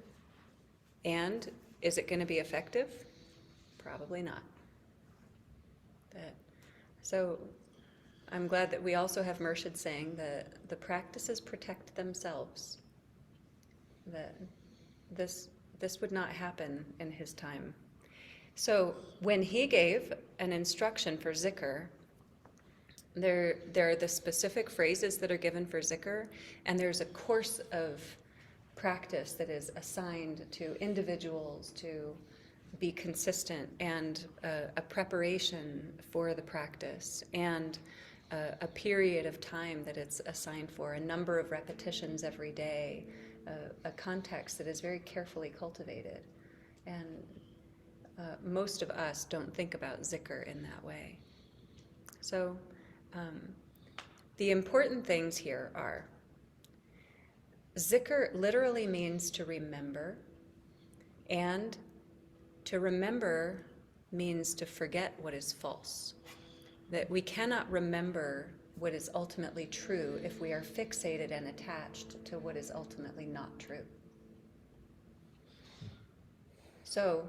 and is it going to be effective? Probably not. So I'm glad that we also have Murshid saying that the practices protect themselves, that this would not happen in his time. So when he gave an instruction for zikr, there are the specific phrases that are given for zikr, and there's a course of practice that is assigned to individuals to be consistent, and a preparation for the practice, and a period of time that it's assigned for, a number of repetitions every day, a context that is very carefully cultivated. And most of us don't think about zikr in that way. So the important things here are, zikr literally means to remember, and to remember means to forget what is false. That we cannot remember what is ultimately true if we are fixated and attached to what is ultimately not true. So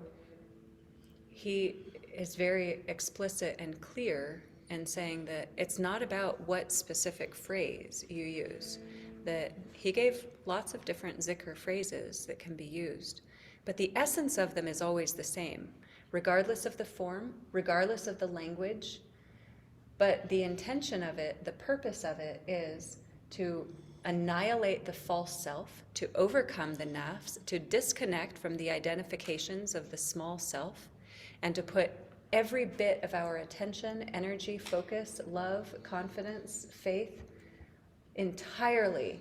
he is very explicit and clear in saying that it's not about what specific phrase you use. That he gave lots of different zikr phrases that can be used, but the essence of them is always the same, regardless of the form, regardless of the language. But the intention of it, the purpose of it, is to annihilate the false self, to overcome the nafs, to disconnect from the identifications of the small self, and to put every bit of our attention, energy, focus, love, confidence, faith entirely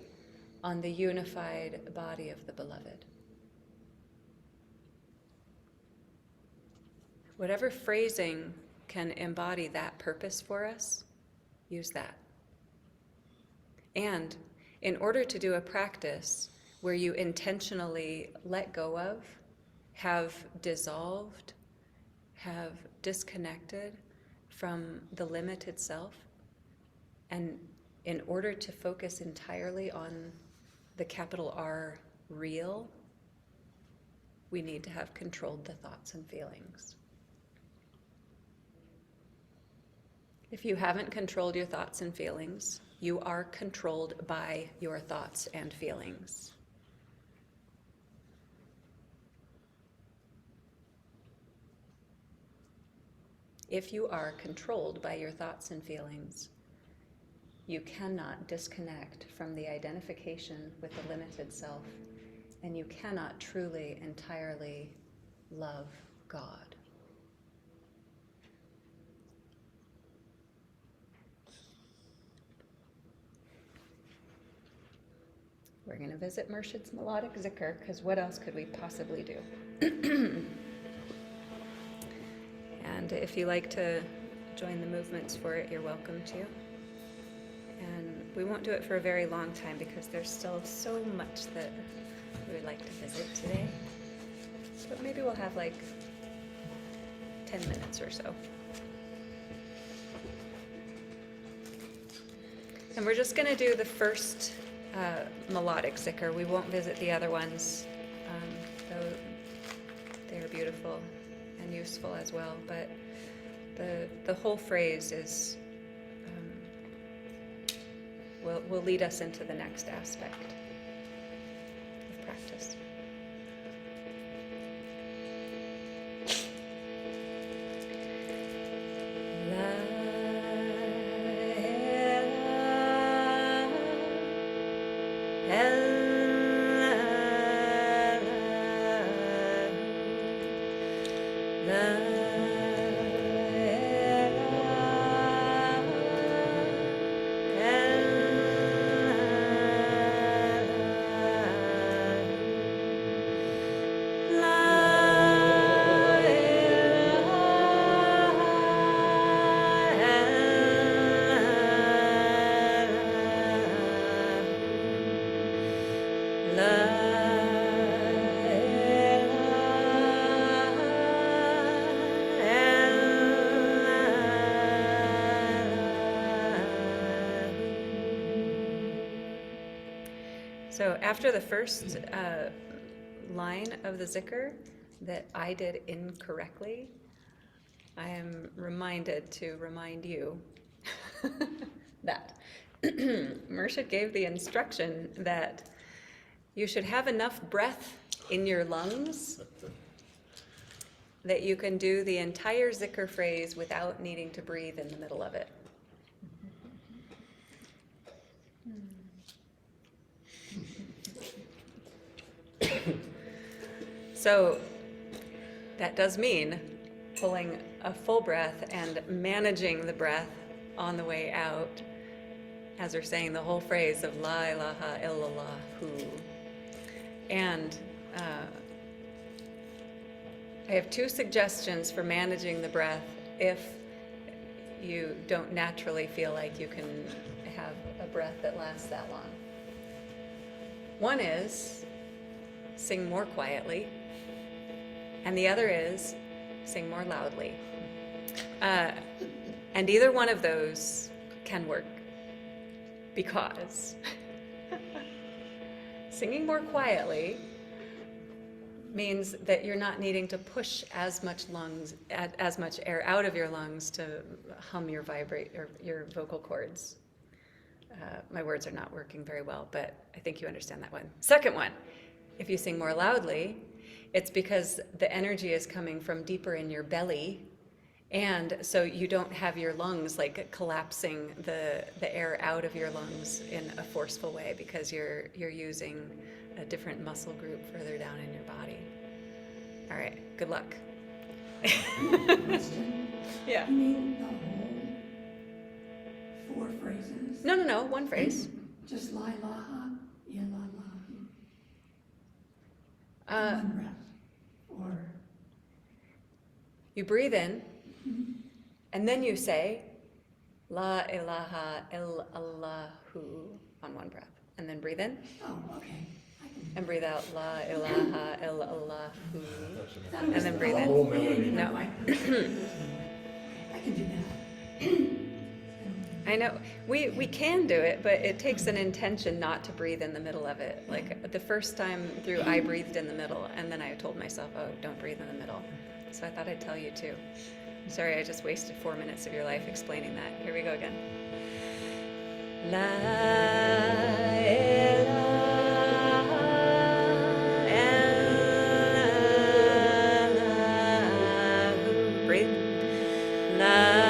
on the unified body of the beloved. Whatever phrasing can embody that purpose for us, use that. And in order to do a practice where you intentionally let go of, have dissolved, have disconnected from the limited self, and in order to focus entirely on the capital R real, we need to have controlled the thoughts and feelings. If you haven't controlled your thoughts and feelings, you are controlled by your thoughts and feelings. If you are controlled by your thoughts and feelings, you cannot disconnect from the identification with the limited self, and you cannot truly, entirely love God. We're going to visit Murshid's melodic zikr, because what else could we possibly do? And if you like to join the movements for it, you're welcome to. And we won't do it for a very long time because there's still so much that we would like to visit today. But maybe we'll have like 10 minutes or so. And we're just going to do the first melodic zikr. We won't visit the other ones, though they are beautiful and useful as well. But the whole phrase is will lead us into the next aspect of practice. So after the first line of the zikr that I did incorrectly, I am reminded to remind you that Murshid gave the instruction that you should have enough breath in your lungs that you can do the entire zikr phrase without needing to breathe in the middle of it. So that does mean pulling a full breath and managing the breath on the way out as we're saying the whole phrase of La ilaha illallah. And I have two suggestions for managing the breath if you don't naturally feel like you can have a breath that lasts that long. One is sing more quietly, and the other is sing more loudly. And either one of those can work, because singing more quietly means that you're not needing to push as much air out of your lungs to hum your vocal cords. My words are not working very well, but I think you understand that one. Second one, if you sing more loudly, it's because the energy is coming from deeper in your belly, and so you don't have your lungs like collapsing the air out of your lungs in a forceful way, because you're using a different muscle group further down in your body. All right, good luck. Question. Yeah. You mean the whole 4 phrases? No, one phrase. Just la ilaha illallah. Uh, One breath. Or You breathe in, and then you say, La ilaha illallahu on one breath. And then breathe in, oh, okay. I can and breathe out, La ilaha illallahu. That And was then the breathe in. whole thing. No. I can do that. I know, we can do it, but it takes an intention not to breathe in the middle of it. Like the first time through, I breathed in the middle, and then I told myself, oh, don't breathe in the middle. So I thought I'd tell you too. Sorry, I just wasted 4 minutes of your life explaining that. Here we go again. La ilaha illallah. Breathe. La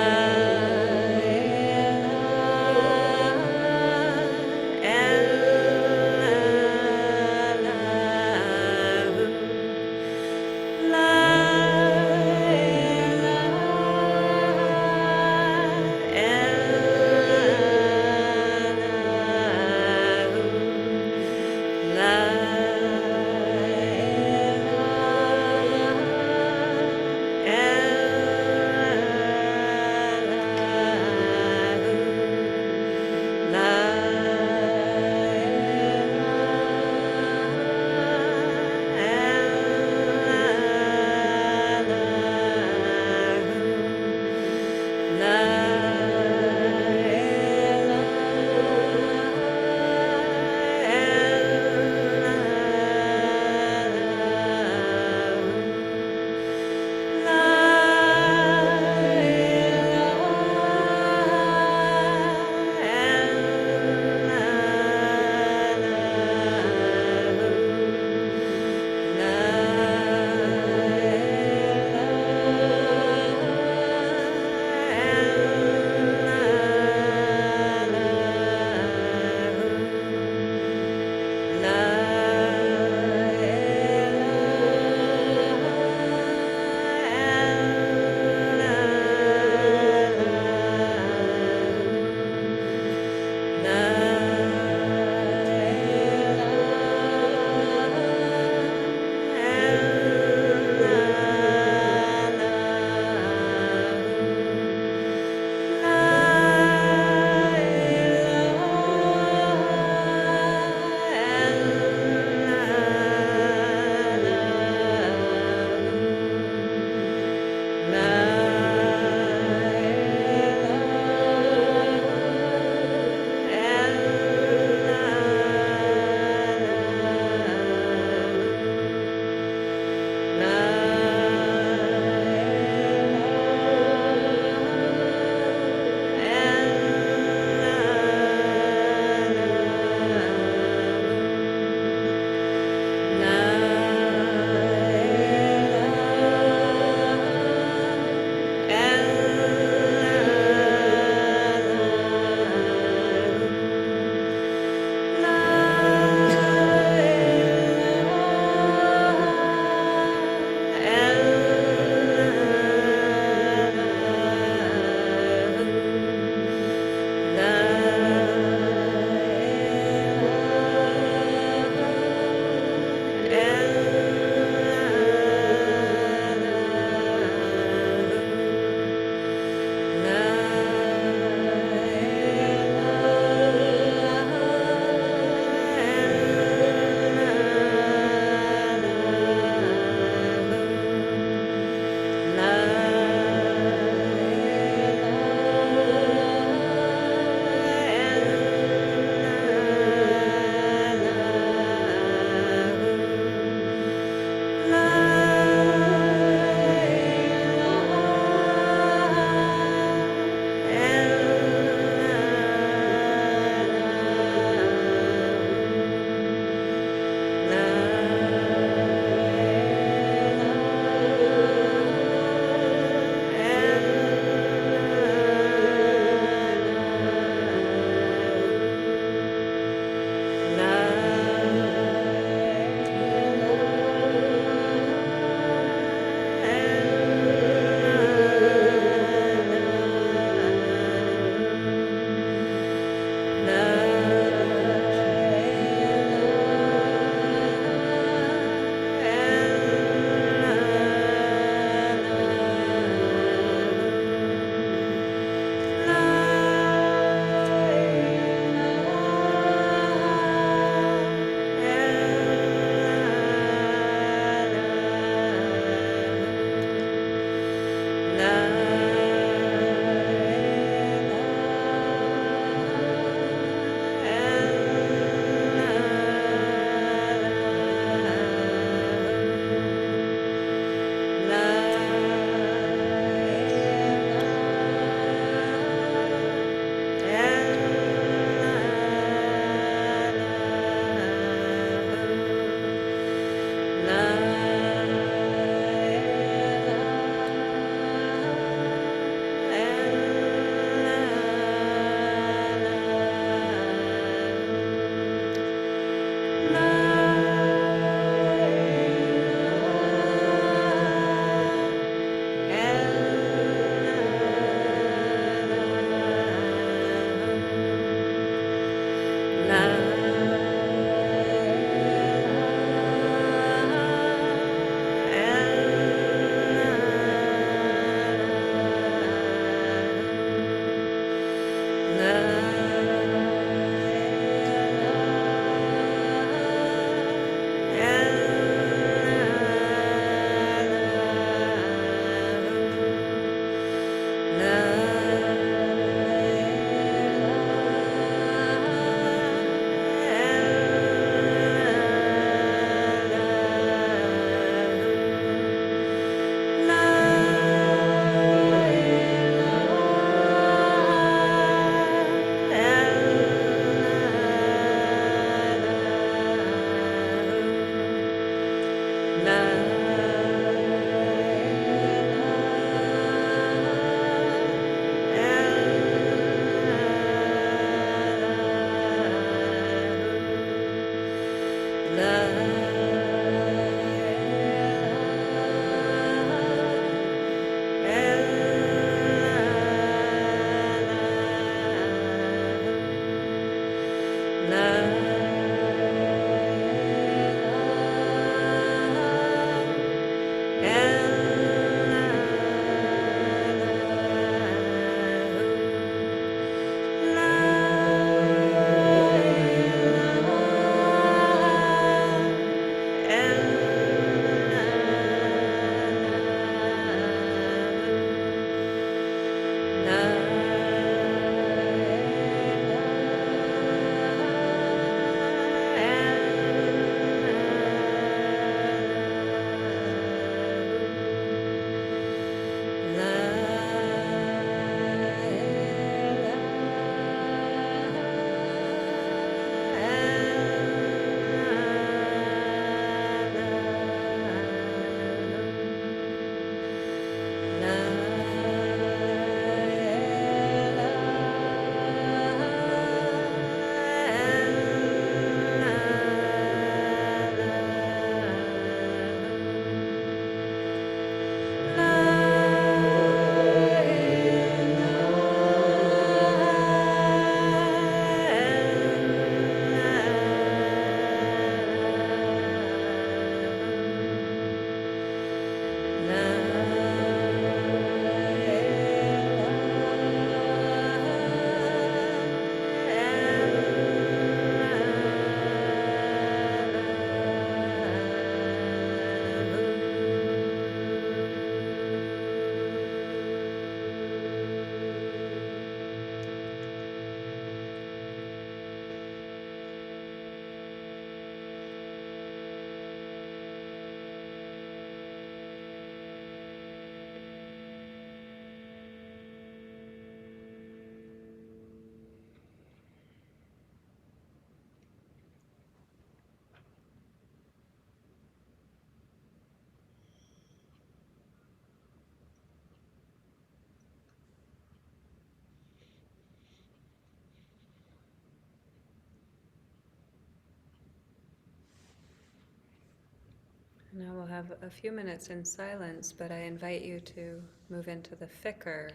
Now we'll have a few minutes in silence, but I invite you to move into the fikr,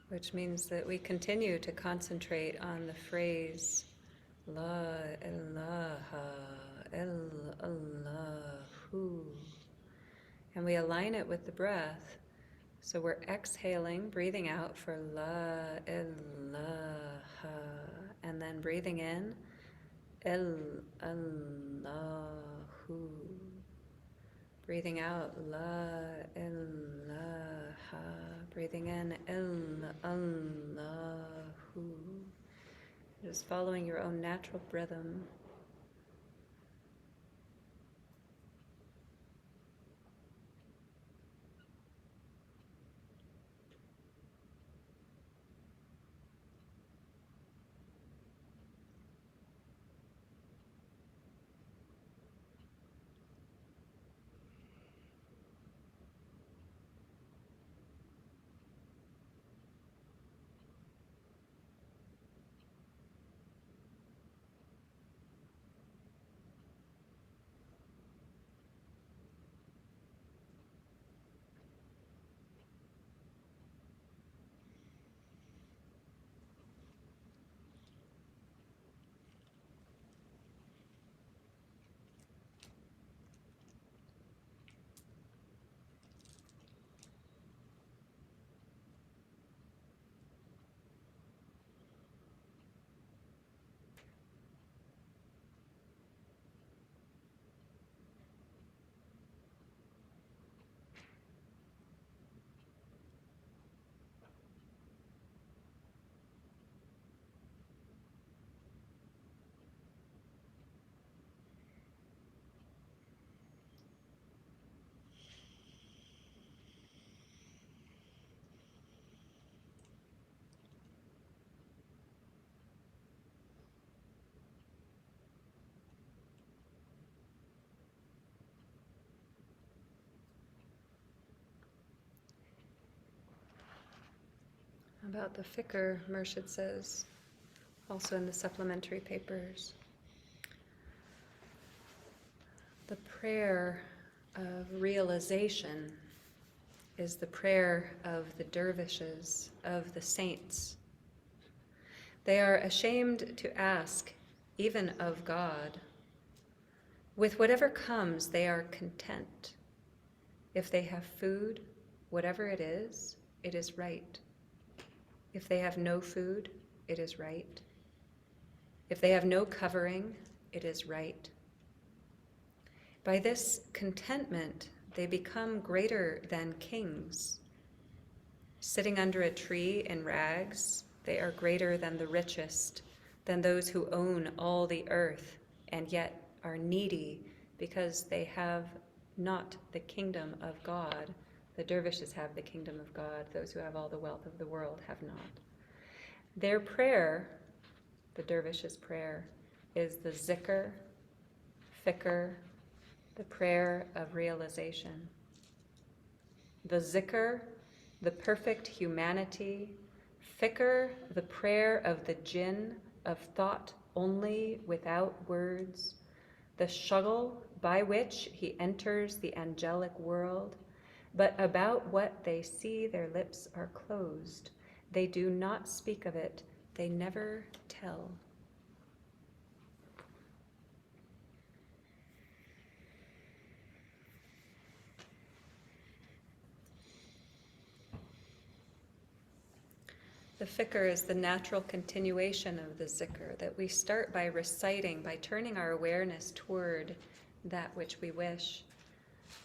which means that we continue to concentrate on the phrase La ilaha illallahu, and we align it with the breath. So we're exhaling, breathing out for La ilaha, and then breathing in Allahu. Breathing out La ilaha, breathing in Allahu. Just following your own natural rhythm. About the fikr, Murshid says, also in the supplementary papers, the prayer of realization is the prayer of the dervishes, of the saints. They are ashamed to ask, even of God. With whatever comes, they are content. If they have food, whatever it is right. If they have no food, it is right. If they have no covering, it is right. By this contentment, they become greater than kings. Sitting under a tree in rags, they are greater than the richest, than those who own all the earth, and yet are needy because they have not the kingdom of God. The dervishes have the kingdom of God. Those who have all the wealth of the world have not. Their prayer, the dervish's prayer, is the zikr, fikr, the prayer of realization. The zikr, the perfect humanity. Fikr, the prayer of the jinn, of thought only, without words. The shuggle by which he enters the angelic world. But about what they see, their lips are closed. They do not speak of it. They never tell. The fikr is the natural continuation of the zikr, that we start by reciting, by turning our awareness toward that which we wish.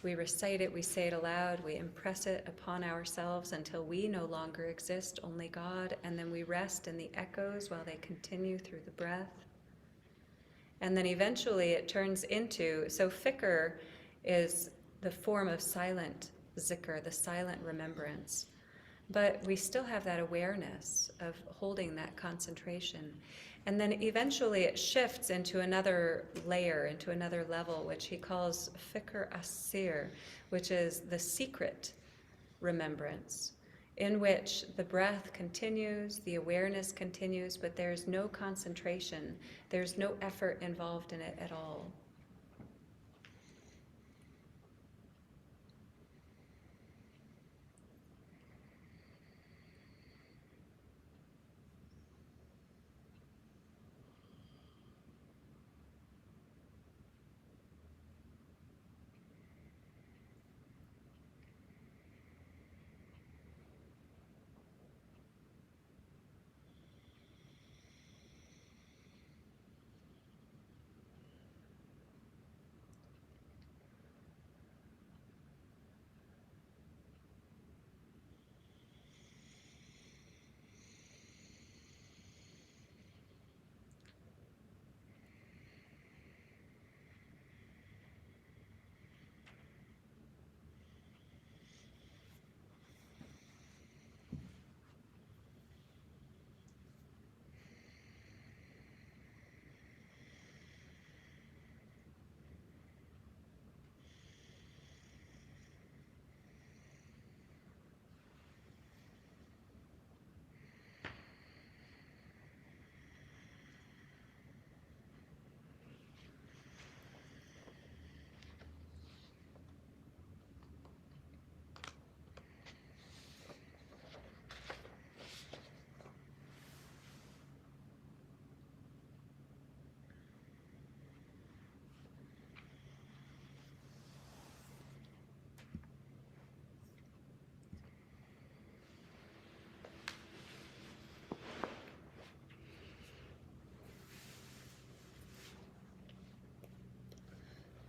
We recite it, we say it aloud, we impress it upon ourselves until we no longer exist, only God, and then we rest in the echoes while they continue through the breath. And then eventually it turns into, so fikr is the form of silent zikr, the silent remembrance. But we still have that awareness of holding that concentration. And then eventually it shifts into another layer, into another level, which he calls fikr asir, which is the secret remembrance, in which the breath continues, the awareness continues, but there's no concentration. There's no effort involved in it at all.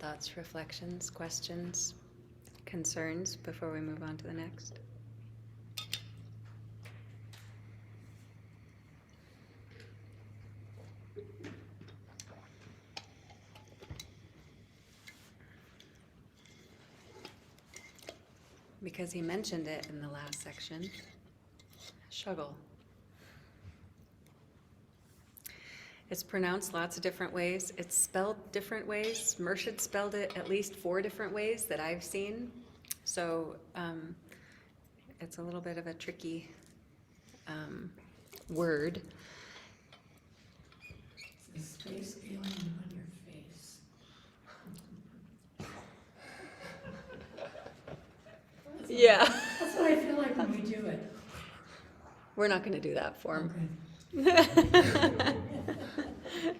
thoughts, reflections, questions, concerns before we move on to the next? Because he mentioned it in the last section, shuggle. It's pronounced lots of different ways. It's spelled different ways. Murshid spelled it at least 4 different ways that I've seen. So it's a little bit of a tricky word. It's a space alien on your face. Yeah. That's what I feel like when we do it. We're not going to do that for him. Okay.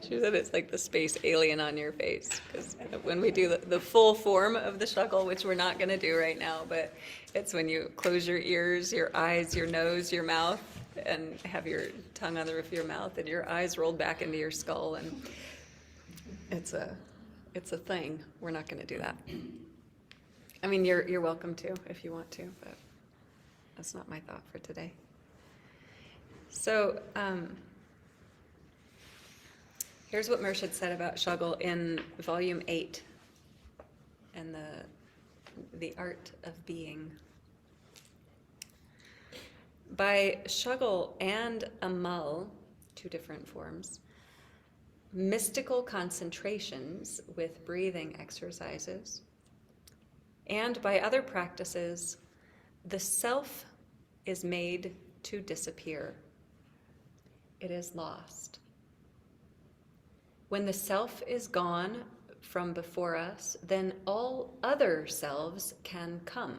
She said it's like the space alien on your face, because when we do the full form of the shuggle, which we're not going to do right now, but it's when you close your ears, your eyes, your nose, your mouth, and have your tongue on the roof of your mouth, and your eyes rolled back into your skull, and it's a thing. We're not going to do that. I mean, you're welcome to if you want to, but that's not my thought for today. So, here's what Murshid said about shuggle in volume 8 and the art of being. By shuggle and amal, 2 different forms, mystical concentrations with breathing exercises, and by other practices, the self is made to disappear. It is lost. When the self is gone from before us, then all other selves can come.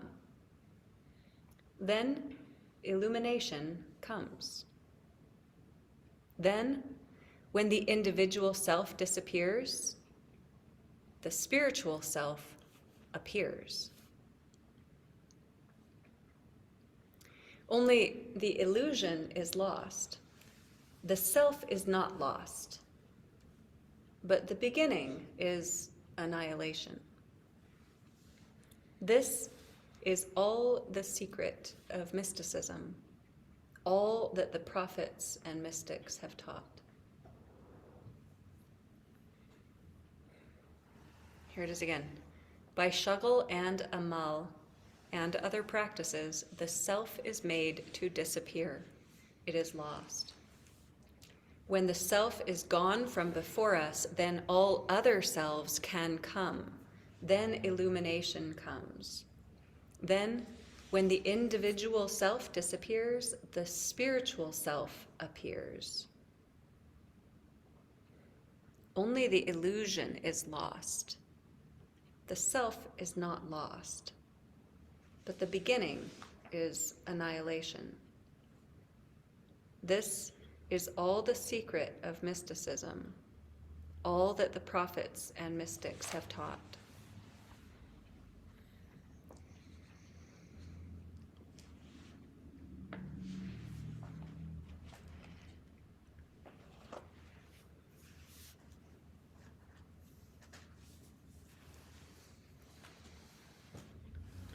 Then illumination comes. Then, when the individual self disappears, the spiritual self appears. Only the illusion is lost. The self is not lost. But the beginning is annihilation. This is all the secret of mysticism, all that the prophets and mystics have taught. Here it is again. By shuggle and amal and other practices, the self is made to disappear. It is lost. When the self is gone from before us, then all other selves can come. Then illumination comes. Then, when the individual self disappears, the spiritual self appears. Only the illusion is lost. The self is not lost, but the beginning is annihilation. This is all the secret of mysticism, all that the prophets and mystics have taught.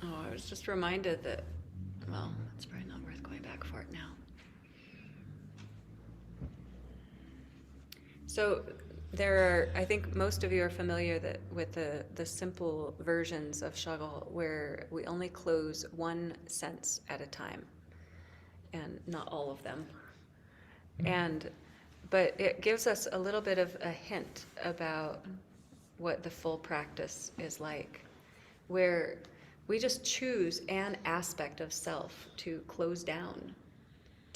Oh, I was just reminded that, well, it's probably not worth going back for it now. So there are, I think most of you are familiar with the simple versions of shuggle where we only close one sense at a time, and not all of them. But it gives us a little bit of a hint about what the full practice is like, where we just choose an aspect of self to close down.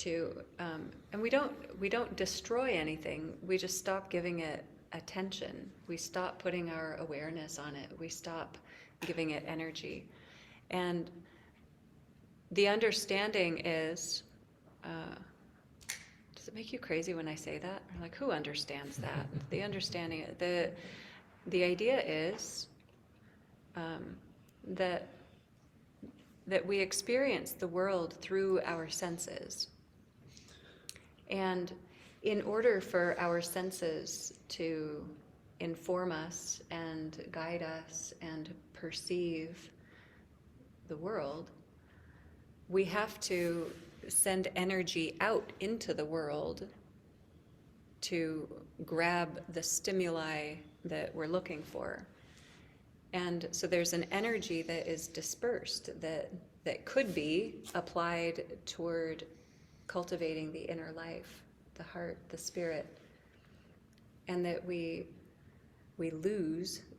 And we don't destroy anything. We just stop giving it attention. We stop putting our awareness on it. We stop giving it energy. And the understanding is, does it make you crazy when I say that? Or like, who understands that? The understanding, the idea is that we experience the world through our senses. And in order for our senses to inform us and guide us and perceive the world, we have to send energy out into the world to grab the stimuli that we're looking for. And so there's an energy that is dispersed that could be applied toward cultivating the inner life, the heart, the spirit, and that we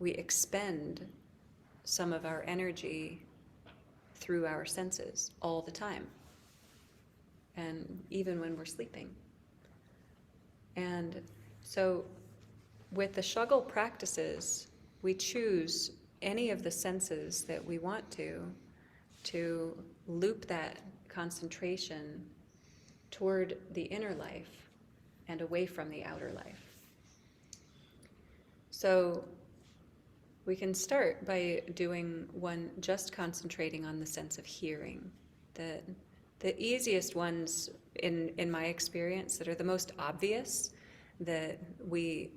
expend some of our energy through our senses all the time, and even when we're sleeping. And so with the Shuggle practices, we choose any of the senses that we want to loop that concentration toward the inner life and away from the outer life. So we can start by doing one just concentrating on the sense of hearing. The easiest ones in my experience, that are the most obvious, that we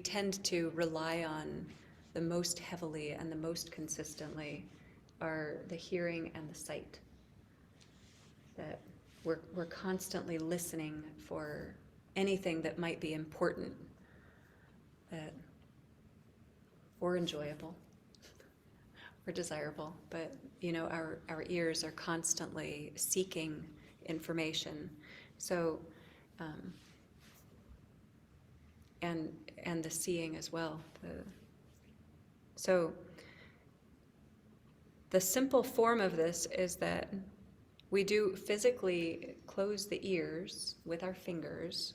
tend to rely on the most heavily and the most consistently, are the hearing and the sight. That we're constantly listening for anything that might be important, or enjoyable, or desirable. But our ears are constantly seeking information. So, and the seeing as well. So the simple form of this is that we do physically close the ears with our fingers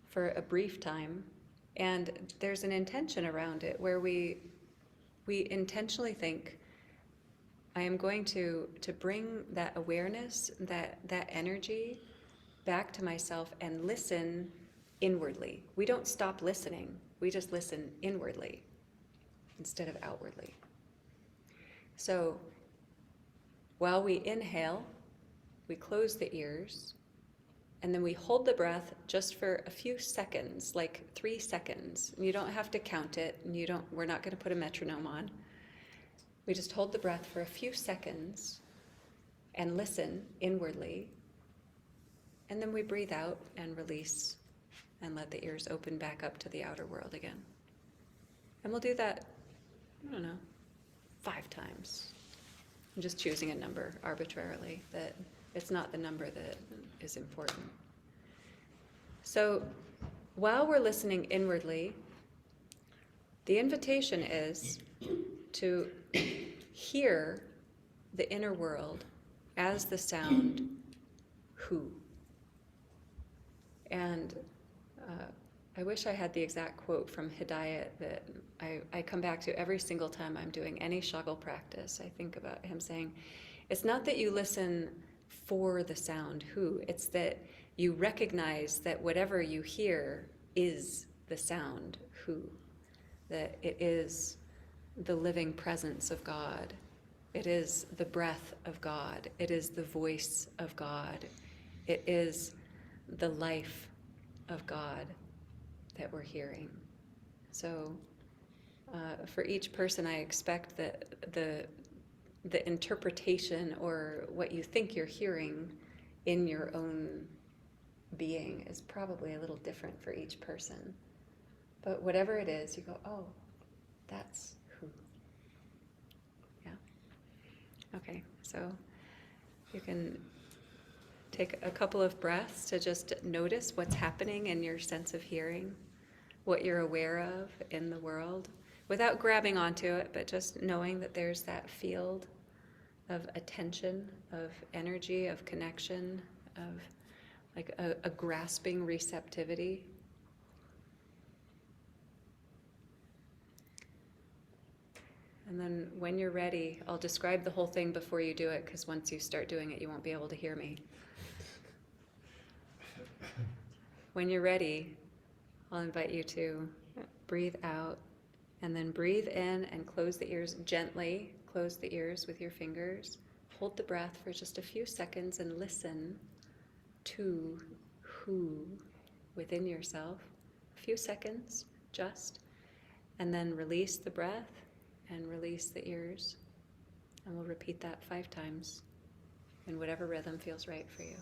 for a brief time, and there's an intention around it where we intentionally think, I am going to bring that awareness, that energy back to myself and listen inwardly. We don't stop listening, we just listen inwardly instead of outwardly. So while we inhale, we close the ears, and then we hold the breath just for a few seconds, like 3 seconds. You don't have to count it, and we're not going to put a metronome on. We just hold the breath for a few seconds and listen inwardly, and then we breathe out and release and let the ears open back up to the outer world again. And we'll do that, 5 times. I'm just choosing a number arbitrarily, that it's not the number that is important. So while we're listening inwardly, the invitation is to hear the inner world as the sound who. And I wish I had the exact quote from Hidayat that I come back to every single time I'm doing any Shuggle practice. I think about him saying, it's not that you listen for the sound who, it's that you recognize that whatever you hear is the sound who, that it is the living presence of God. It is the breath of God. It is the voice of God. It is the life of God that we're hearing. So for each person, I expect that the interpretation or what you think you're hearing in your own being is probably a little different for each person. But whatever it is, you go, oh, that's who. Yeah. Okay, so you can take a couple of breaths to just notice what's happening in your sense of hearing, what you're aware of in the world, without grabbing onto it, but just knowing that there's that field of attention, of energy, of connection, of like a grasping receptivity. And then when you're ready, I'll describe the whole thing before you do it, because once you start doing it, you won't be able to hear me. When you're ready, I'll invite you to breathe out and then breathe in and close the ears gently. Close the ears with your fingers. Hold the breath for just a few seconds and listen to who within yourself. A few seconds. just, and then release the breath and release the ears. And we'll repeat that 5 times in whatever rhythm feels right for you.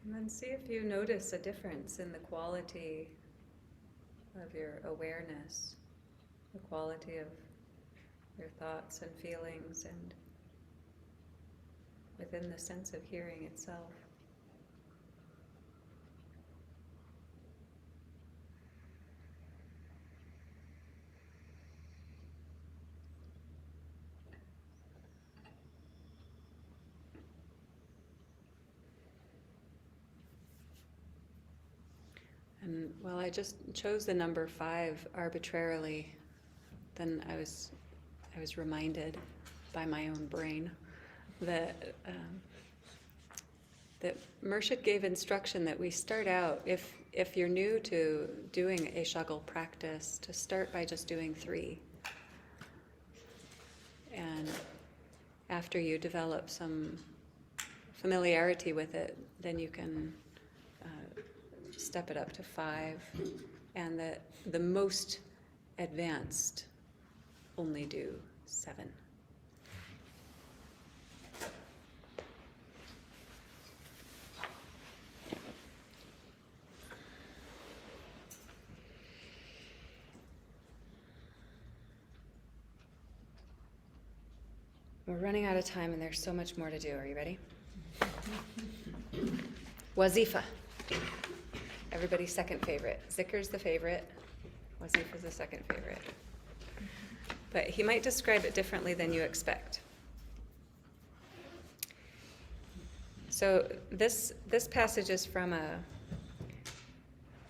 And then see if you notice a difference in the quality of your awareness, the quality of your thoughts and feelings, and within the sense of hearing itself. And while I just chose the number 5 arbitrarily, then I was reminded by my own brain that that Murshid gave instruction that we start out, if you're new to doing a shuggle practice, to start by just doing 3. And after you develop some familiarity with it, then you can step it up to 5, and the most advanced only do 7. We're running out of time and there's so much more to do. Are you ready? Wazifa. Everybody's second favorite. Zikr's the favorite. Wazifa's the second favorite. But he might describe it differently than you expect. So this passage is from a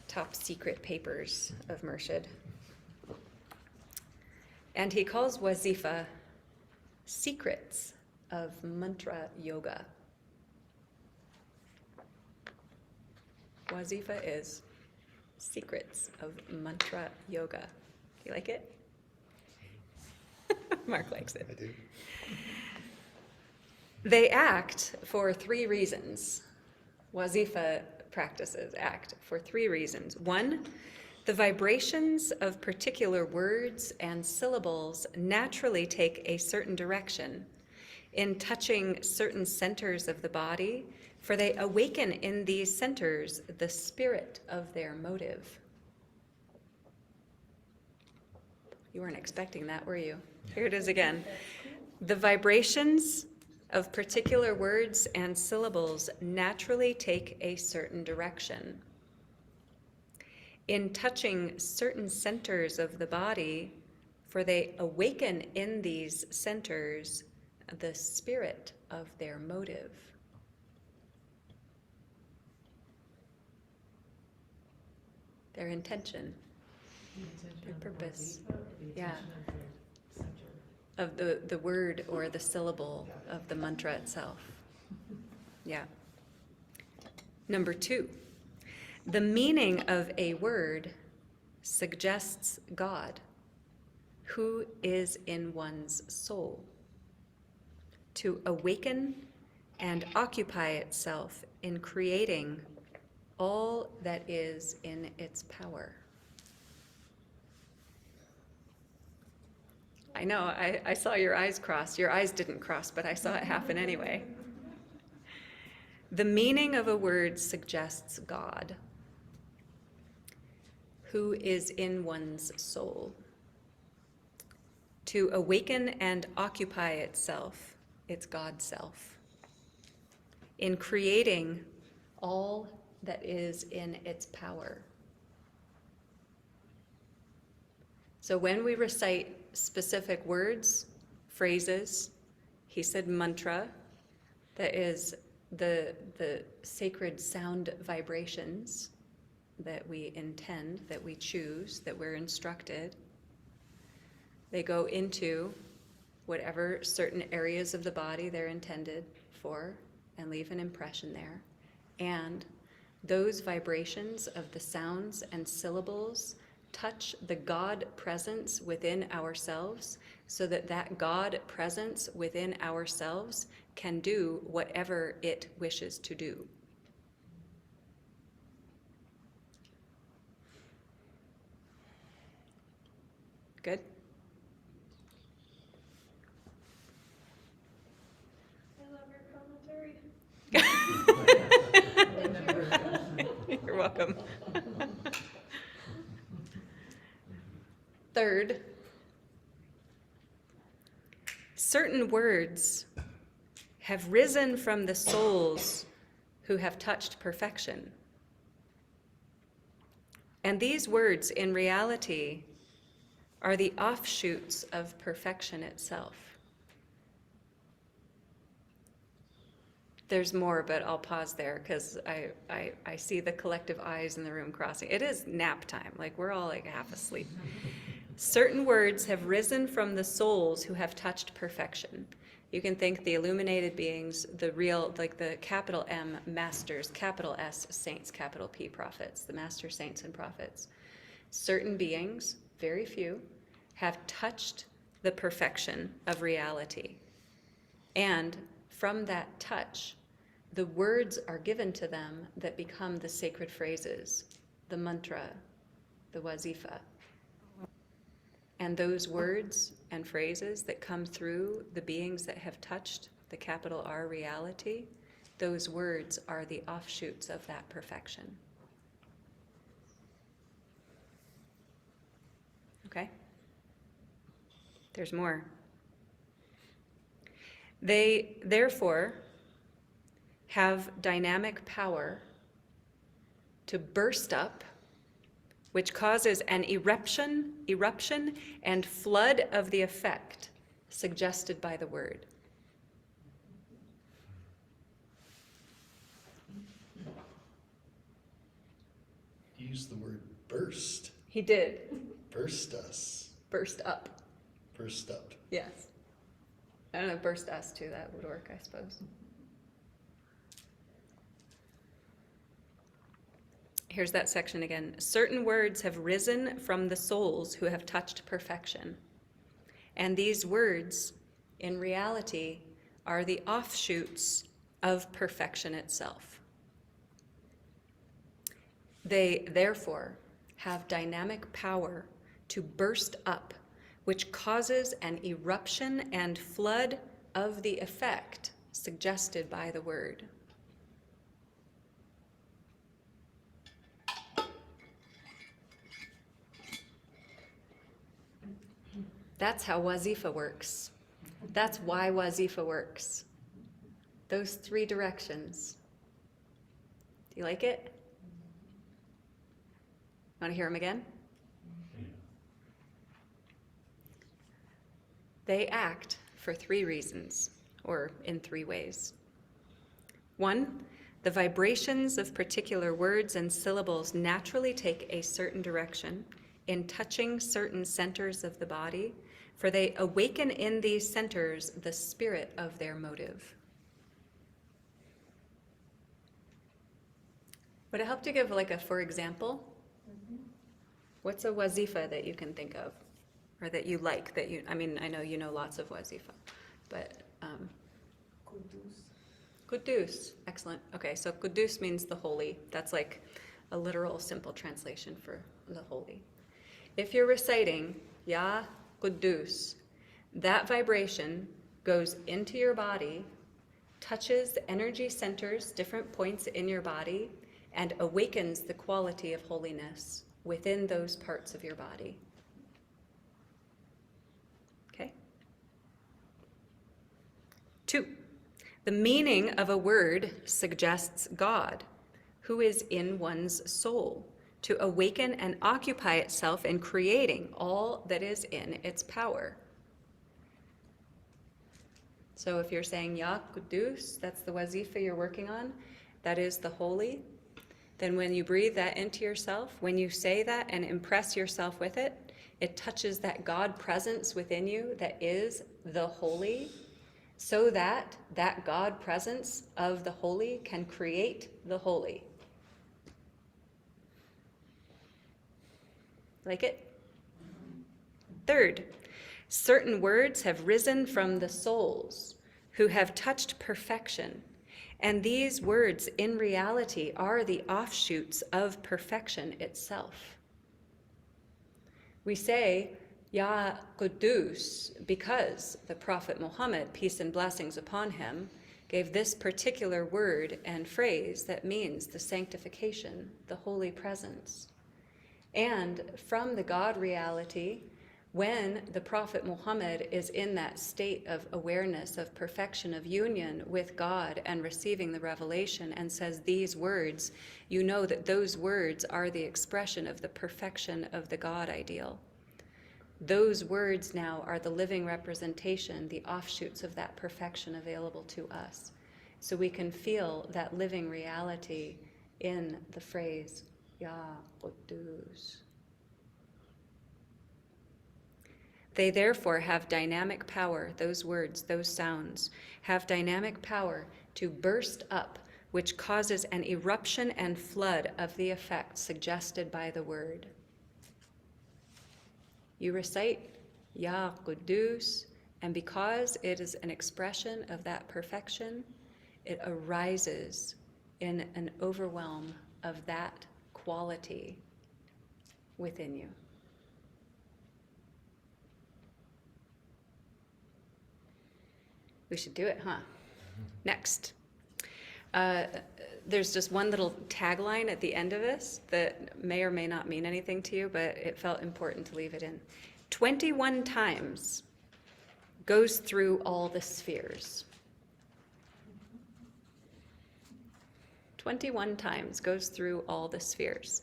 top secret papers of Murshid. And he calls Wazifa secrets of mantra yoga. Wazifa is secrets of mantra yoga. Do you like it? Mark likes it. I do. They act for 3 reasons. Wazifa practices act for 3 reasons. 1, the vibrations of particular words and syllables naturally take a certain direction in touching certain centers of the body, for they awaken in these centers the spirit of their motive. You weren't expecting that, were you? Here it is again. The vibrations of particular words and syllables naturally take a certain direction. In touching certain centers of the body, for they awaken in these centers the spirit of their motive. Their intention, The intention their of the purpose. wazifa, the Yeah. intention of the center. Of the word or the syllable of the mantra itself. Yeah. Number 2, the meaning of a word suggests God, who is in one's soul, to awaken and occupy itself in creating all that is in its power. I know, I saw your eyes cross. Your eyes didn't cross, but I saw it happen anyway. The meaning of a word suggests God, who is in one's soul, to awaken and occupy itself, its God self, in creating all that is in its power. So when we recite specific words, phrases, he said mantra, that is the sacred sound vibrations that we intend, that we choose, that we're instructed. They go into whatever certain areas of the body they're intended for and leave an impression there. And those vibrations of the sounds and syllables touch the God presence within ourselves, so that that God presence within ourselves can do whatever it wishes to do. Good? I love your commentary. You're welcome. Third, certain words have risen from the souls who have touched perfection. And these words, in reality, are the offshoots of perfection itself. There's more, but I'll pause there because I see the collective eyes in the room crossing. It is nap time, like we're all like half asleep. Certain words have risen from the souls who have touched perfection. You can think the illuminated beings, the real, like the capital M masters, capital S saints, capital P prophets, the master saints and prophets. Certain beings, very few, have touched the perfection of reality. And from that touch, the words are given to them that become the sacred phrases, the mantra, the wazifa. And those words and phrases that come through the beings that have touched the capital R reality, those words are the offshoots of that perfection. Okay? There's more. They, therefore, have dynamic power to burst up, which causes an eruption and flood of the effect suggested by the word. Use the word burst. He did. Burst us. Burst up. Burst up. Yes. I don't know, burst us too, that would work, I suppose. Here's that section again. Certain words have risen from the souls who have touched perfection. And these words, in reality, are the offshoots of perfection itself. They, therefore, have dynamic power to burst up, which causes an eruption and flood of the effect suggested by the word. That's how wazifa works. That's why wazifa works. Those 3 directions. Do you like it? Want to hear them again? They act for 3 reasons, or in 3 ways. 1, the vibrations of particular words and syllables naturally take a certain direction in touching certain centers of the body, for they awaken in these centers the spirit of their motive. Would it help to give like a for example? What's a wazifa that you can think of? Or that you like, that you, I mean, I know you know lots of wazifa, but Kudus, excellent. Okay, so Kudus means the holy. That's like a literal simple translation for the holy. If you're reciting Ya Kudus, that vibration goes into your body, touches energy centers, different points in your body, and awakens the quality of holiness within those parts of your body. Okay? 2, the meaning of a word suggests God, who is in one's soul, to awaken and occupy itself in creating all that is in its power. So if you're saying Ya Kudus, that's the wazifa you're working on, that is the holy, then when you breathe that into yourself, when you say that and impress yourself with it, it touches that God presence within you that is the holy, so that that God presence of the holy can create the holy. Like it? 3rd, certain words have risen from the souls who have touched perfection, and these words in reality are the offshoots of perfection itself. We say Ya Qudus because the Prophet Muhammad, peace and blessings upon him, gave this particular word and phrase that means the sanctification, the holy presence. And from the God reality, when the Prophet Muhammad is in that state of awareness, of perfection, of union with God and receiving the revelation and says these words, you know that those words are the expression of the perfection of the God ideal. Those words now are the living representation, the offshoots of that perfection available to us. So we can feel that living reality in the phrase, Ya Qudus. They therefore have dynamic power, those words, those sounds, have dynamic power to burst up, which causes an eruption and flood of the effect suggested by the word. You recite Ya Qudus, and because it is an expression of that perfection, it arises in an overwhelm of that quality within you. We should do it, huh? Next. There's just one little tagline at the end of this that may or may not mean anything to you, but it felt important to leave it in. 21 times goes through all the spheres. 21 times goes through all the spheres.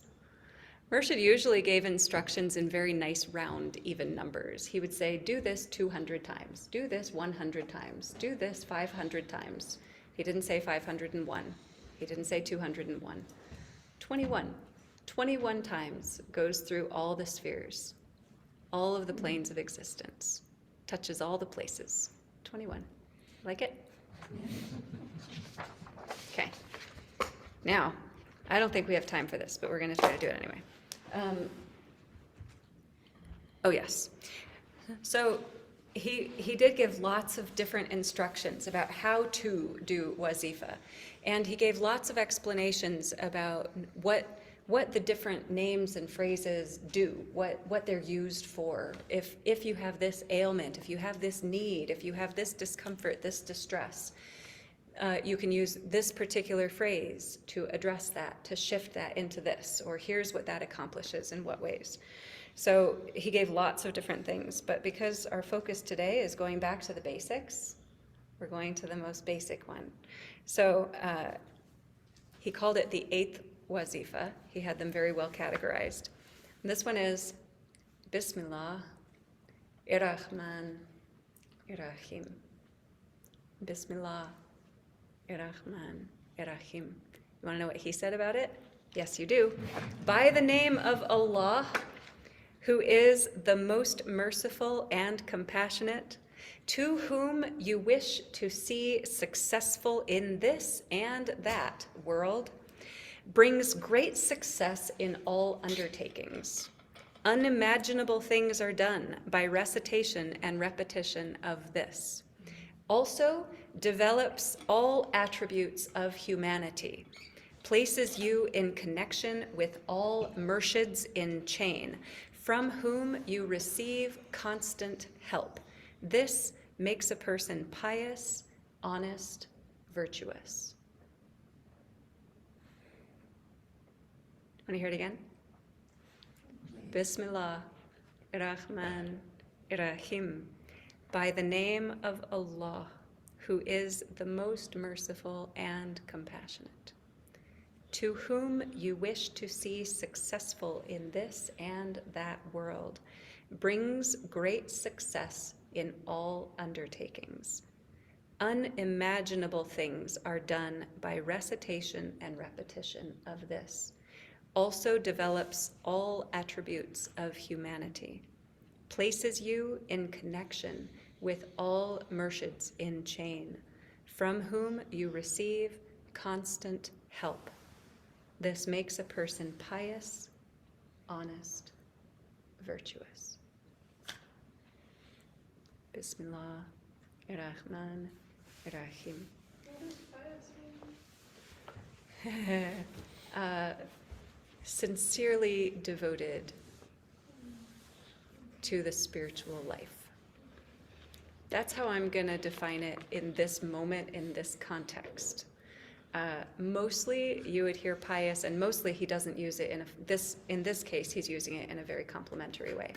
Murshid usually gave instructions in very nice round, even numbers. He would say, do this 200 times, do this 100 times, do this 500 times. He didn't say 501. He didn't say 201. 21. 21 times goes through all the spheres, all of the planes of existence, touches all the places. 21. Like it? Okay. Now, I don't think we have time for this, but we're going to try to do it anyway. Oh, yes. So he did give lots of different instructions about how to do wazifa. And he gave lots of explanations about what the different names and phrases do, what they're used for. If you have this ailment, if you have this need, if you have this discomfort, this distress, you can use this particular phrase to address that, to shift that into this, or here's what that accomplishes in what ways. So he gave lots of different things, but because our focus today is going back to the basics, we're going to the most basic one. So he called it the 8th wazifa. He had them very well categorized. And this one is Bismillah, Irrahman, Irrahim. Bismillah, Irrahman, Irrahim. You want to know what he said about it? Yes, you do. By the name of Allah, who is the most merciful and compassionate, to whom you wish to see successful in this and that world, brings great success in all undertakings. Unimaginable things are done by recitation and repetition of this. Also develops all attributes of humanity, places you in connection with all murshids in chain, from whom you receive constant help. This makes a person pious, honest, virtuous. Want to hear it again? Bismillah, Rahman, Rahim, by the name of Allah, who is the most merciful and compassionate, to whom you wish to see successful in this and that world, brings great success in all undertakings. Unimaginable things are done by recitation and repetition of this. Also develops all attributes of humanity, places you in connection with all murshids in chain, from whom you receive constant help. This makes a person pious, honest, virtuous. Bismillah, Ar-Rahman, Ar-Rahim. What does pious mean? Sincerely devoted to the spiritual life. That's how I'm going to define it in this moment, in this context. Mostly you would hear pious, and mostly he doesn't use it in this case, he's using it in a very complimentary way.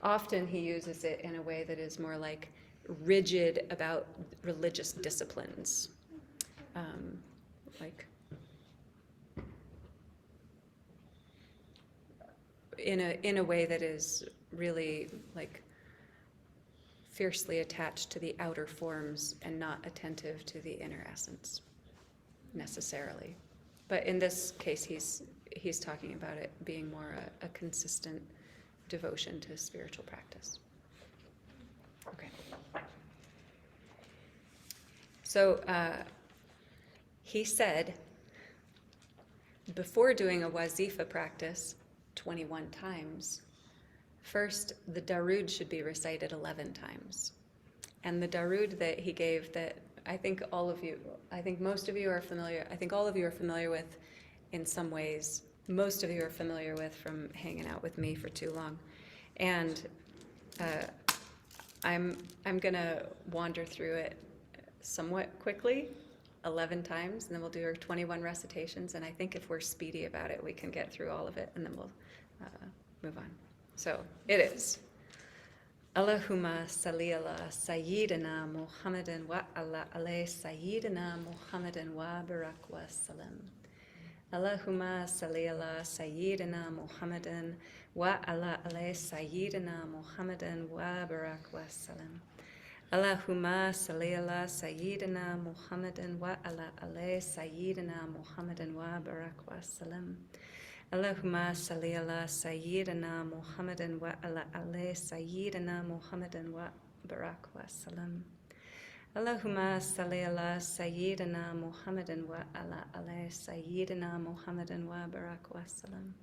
Often he uses it in a way that is more like rigid about religious disciplines. Like in a way that is really like fiercely attached to the outer forms and not attentive to the inner essence necessarily. But in this case, he's talking about it being more a consistent devotion to spiritual practice. Okay. So he said, before doing a wazifa practice 21 times, first the darud should be recited 11 times. And the darud that he gave, that I think most of you are familiar, I think all of you are familiar with in some ways, most of you are familiar with from hanging out with me for too long. And I'm gonna wander through it somewhat quickly, 11 times, and then we'll do our 21 recitations, and I think if we're speedy about it, we can get through all of it, and then we'll move on. So it is. Allahumma salli ala Sayyidina Muhammadin wa ala alayhi Sayyidina Muhammadin wa barak wa salam. Allahumma salli ala Sayyidina Muhammadin wa ala alayhi Sayyidina Muhammadin wa barak wa salam. Allahumma salli ala Sayyidina Muhammadin wa ala alayhi Sayyidina Muhammadin wa barak wa salam. Allahumma salli ala Sayyidina Muhammadin wa ala alayhi Sayyidina Muhammadin wa barak wa salam. Allahumma salli ala Sayyidina Muhammadin wa ala alayhi Sayyidina Muhammadin wa barak wa salam.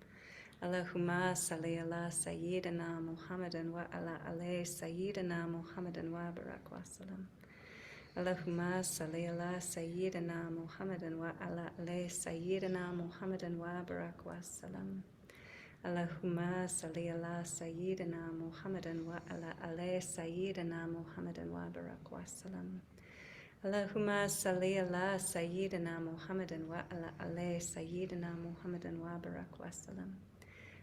Allahumma salli ala Sayyidina Muhammadin wa ala alayhi Sayyidina Muhammadin wa barak wa salam. Allahumma salli ala Sayyidina Muhammadin wa ala alayhi Sayyidina Muhammadin wa barak wa salam. Allahumma salli ala Sayyidina Muhammadin wa ala alayhi Sayyidina Muhammadin wa barak wa salam. Allahumma salli ala Sayyidina Muhammadin wa ala alayhi Sayyidina Muhammadin wa barak wa salam.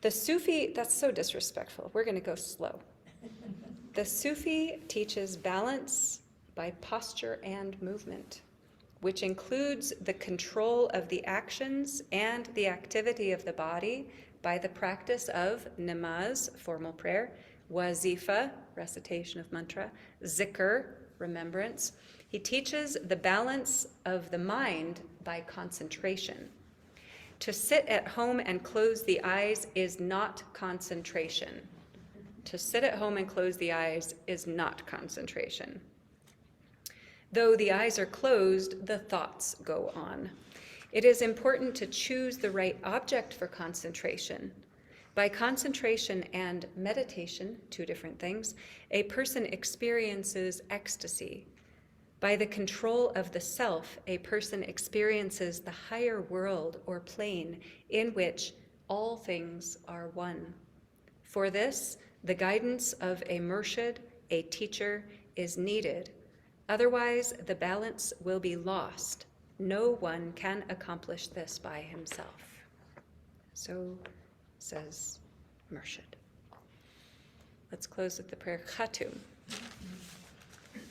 The Sufi, that's so disrespectful. We're going to go slow. The Sufi teaches balance by posture and movement, which includes the control of the actions and the activity of the body by the practice of namaz, formal prayer, wazifa, recitation of mantra, zikr, remembrance. He teaches the balance of the mind by concentration. To sit at home and close the eyes is not concentration. To sit at home and close the eyes is not concentration. Though the eyes are closed, the thoughts go on. It is important to choose the right object for concentration. By concentration and meditation, two different things, a person experiences ecstasy. By the control of the self, a person experiences the higher world or plane in which all things are one. For this, the guidance of a murshid, a teacher, is needed. Otherwise, the balance will be lost. No one can accomplish this by himself. So says Murshid. Let's close with the prayer Khatum.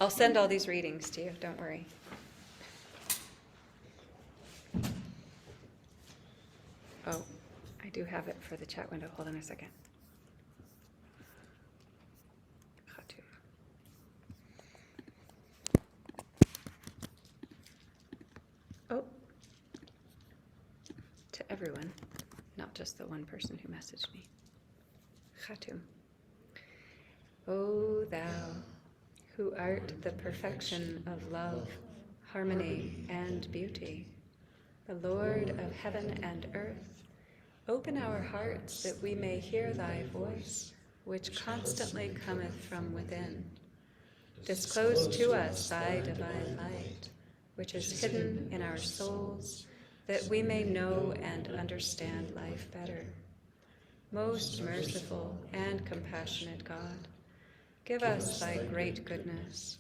I'll send all these readings to you, don't worry. Oh, I do have it for the chat window. Hold on a second. Khatum. Oh, to everyone, not just the one person who messaged me. Khatum. O thou, who art the perfection of love, harmony, and beauty, the Lord of heaven and earth, open our hearts that we may hear thy voice, which constantly cometh from within. Disclose to us thy divine light, which is hidden in our souls, that we may know and understand life better. Most merciful and compassionate God, give us thy great goodness.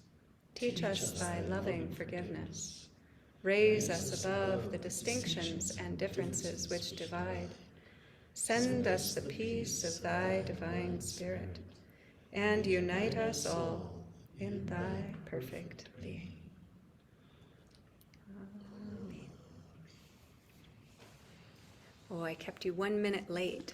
Teach us thy loving forgiveness. Raise us above the distinctions and differences which divide. Send us the peace of thy divine Spirit, and unite us all in thy perfect being. Amen. Oh, I kept you 1 minute late.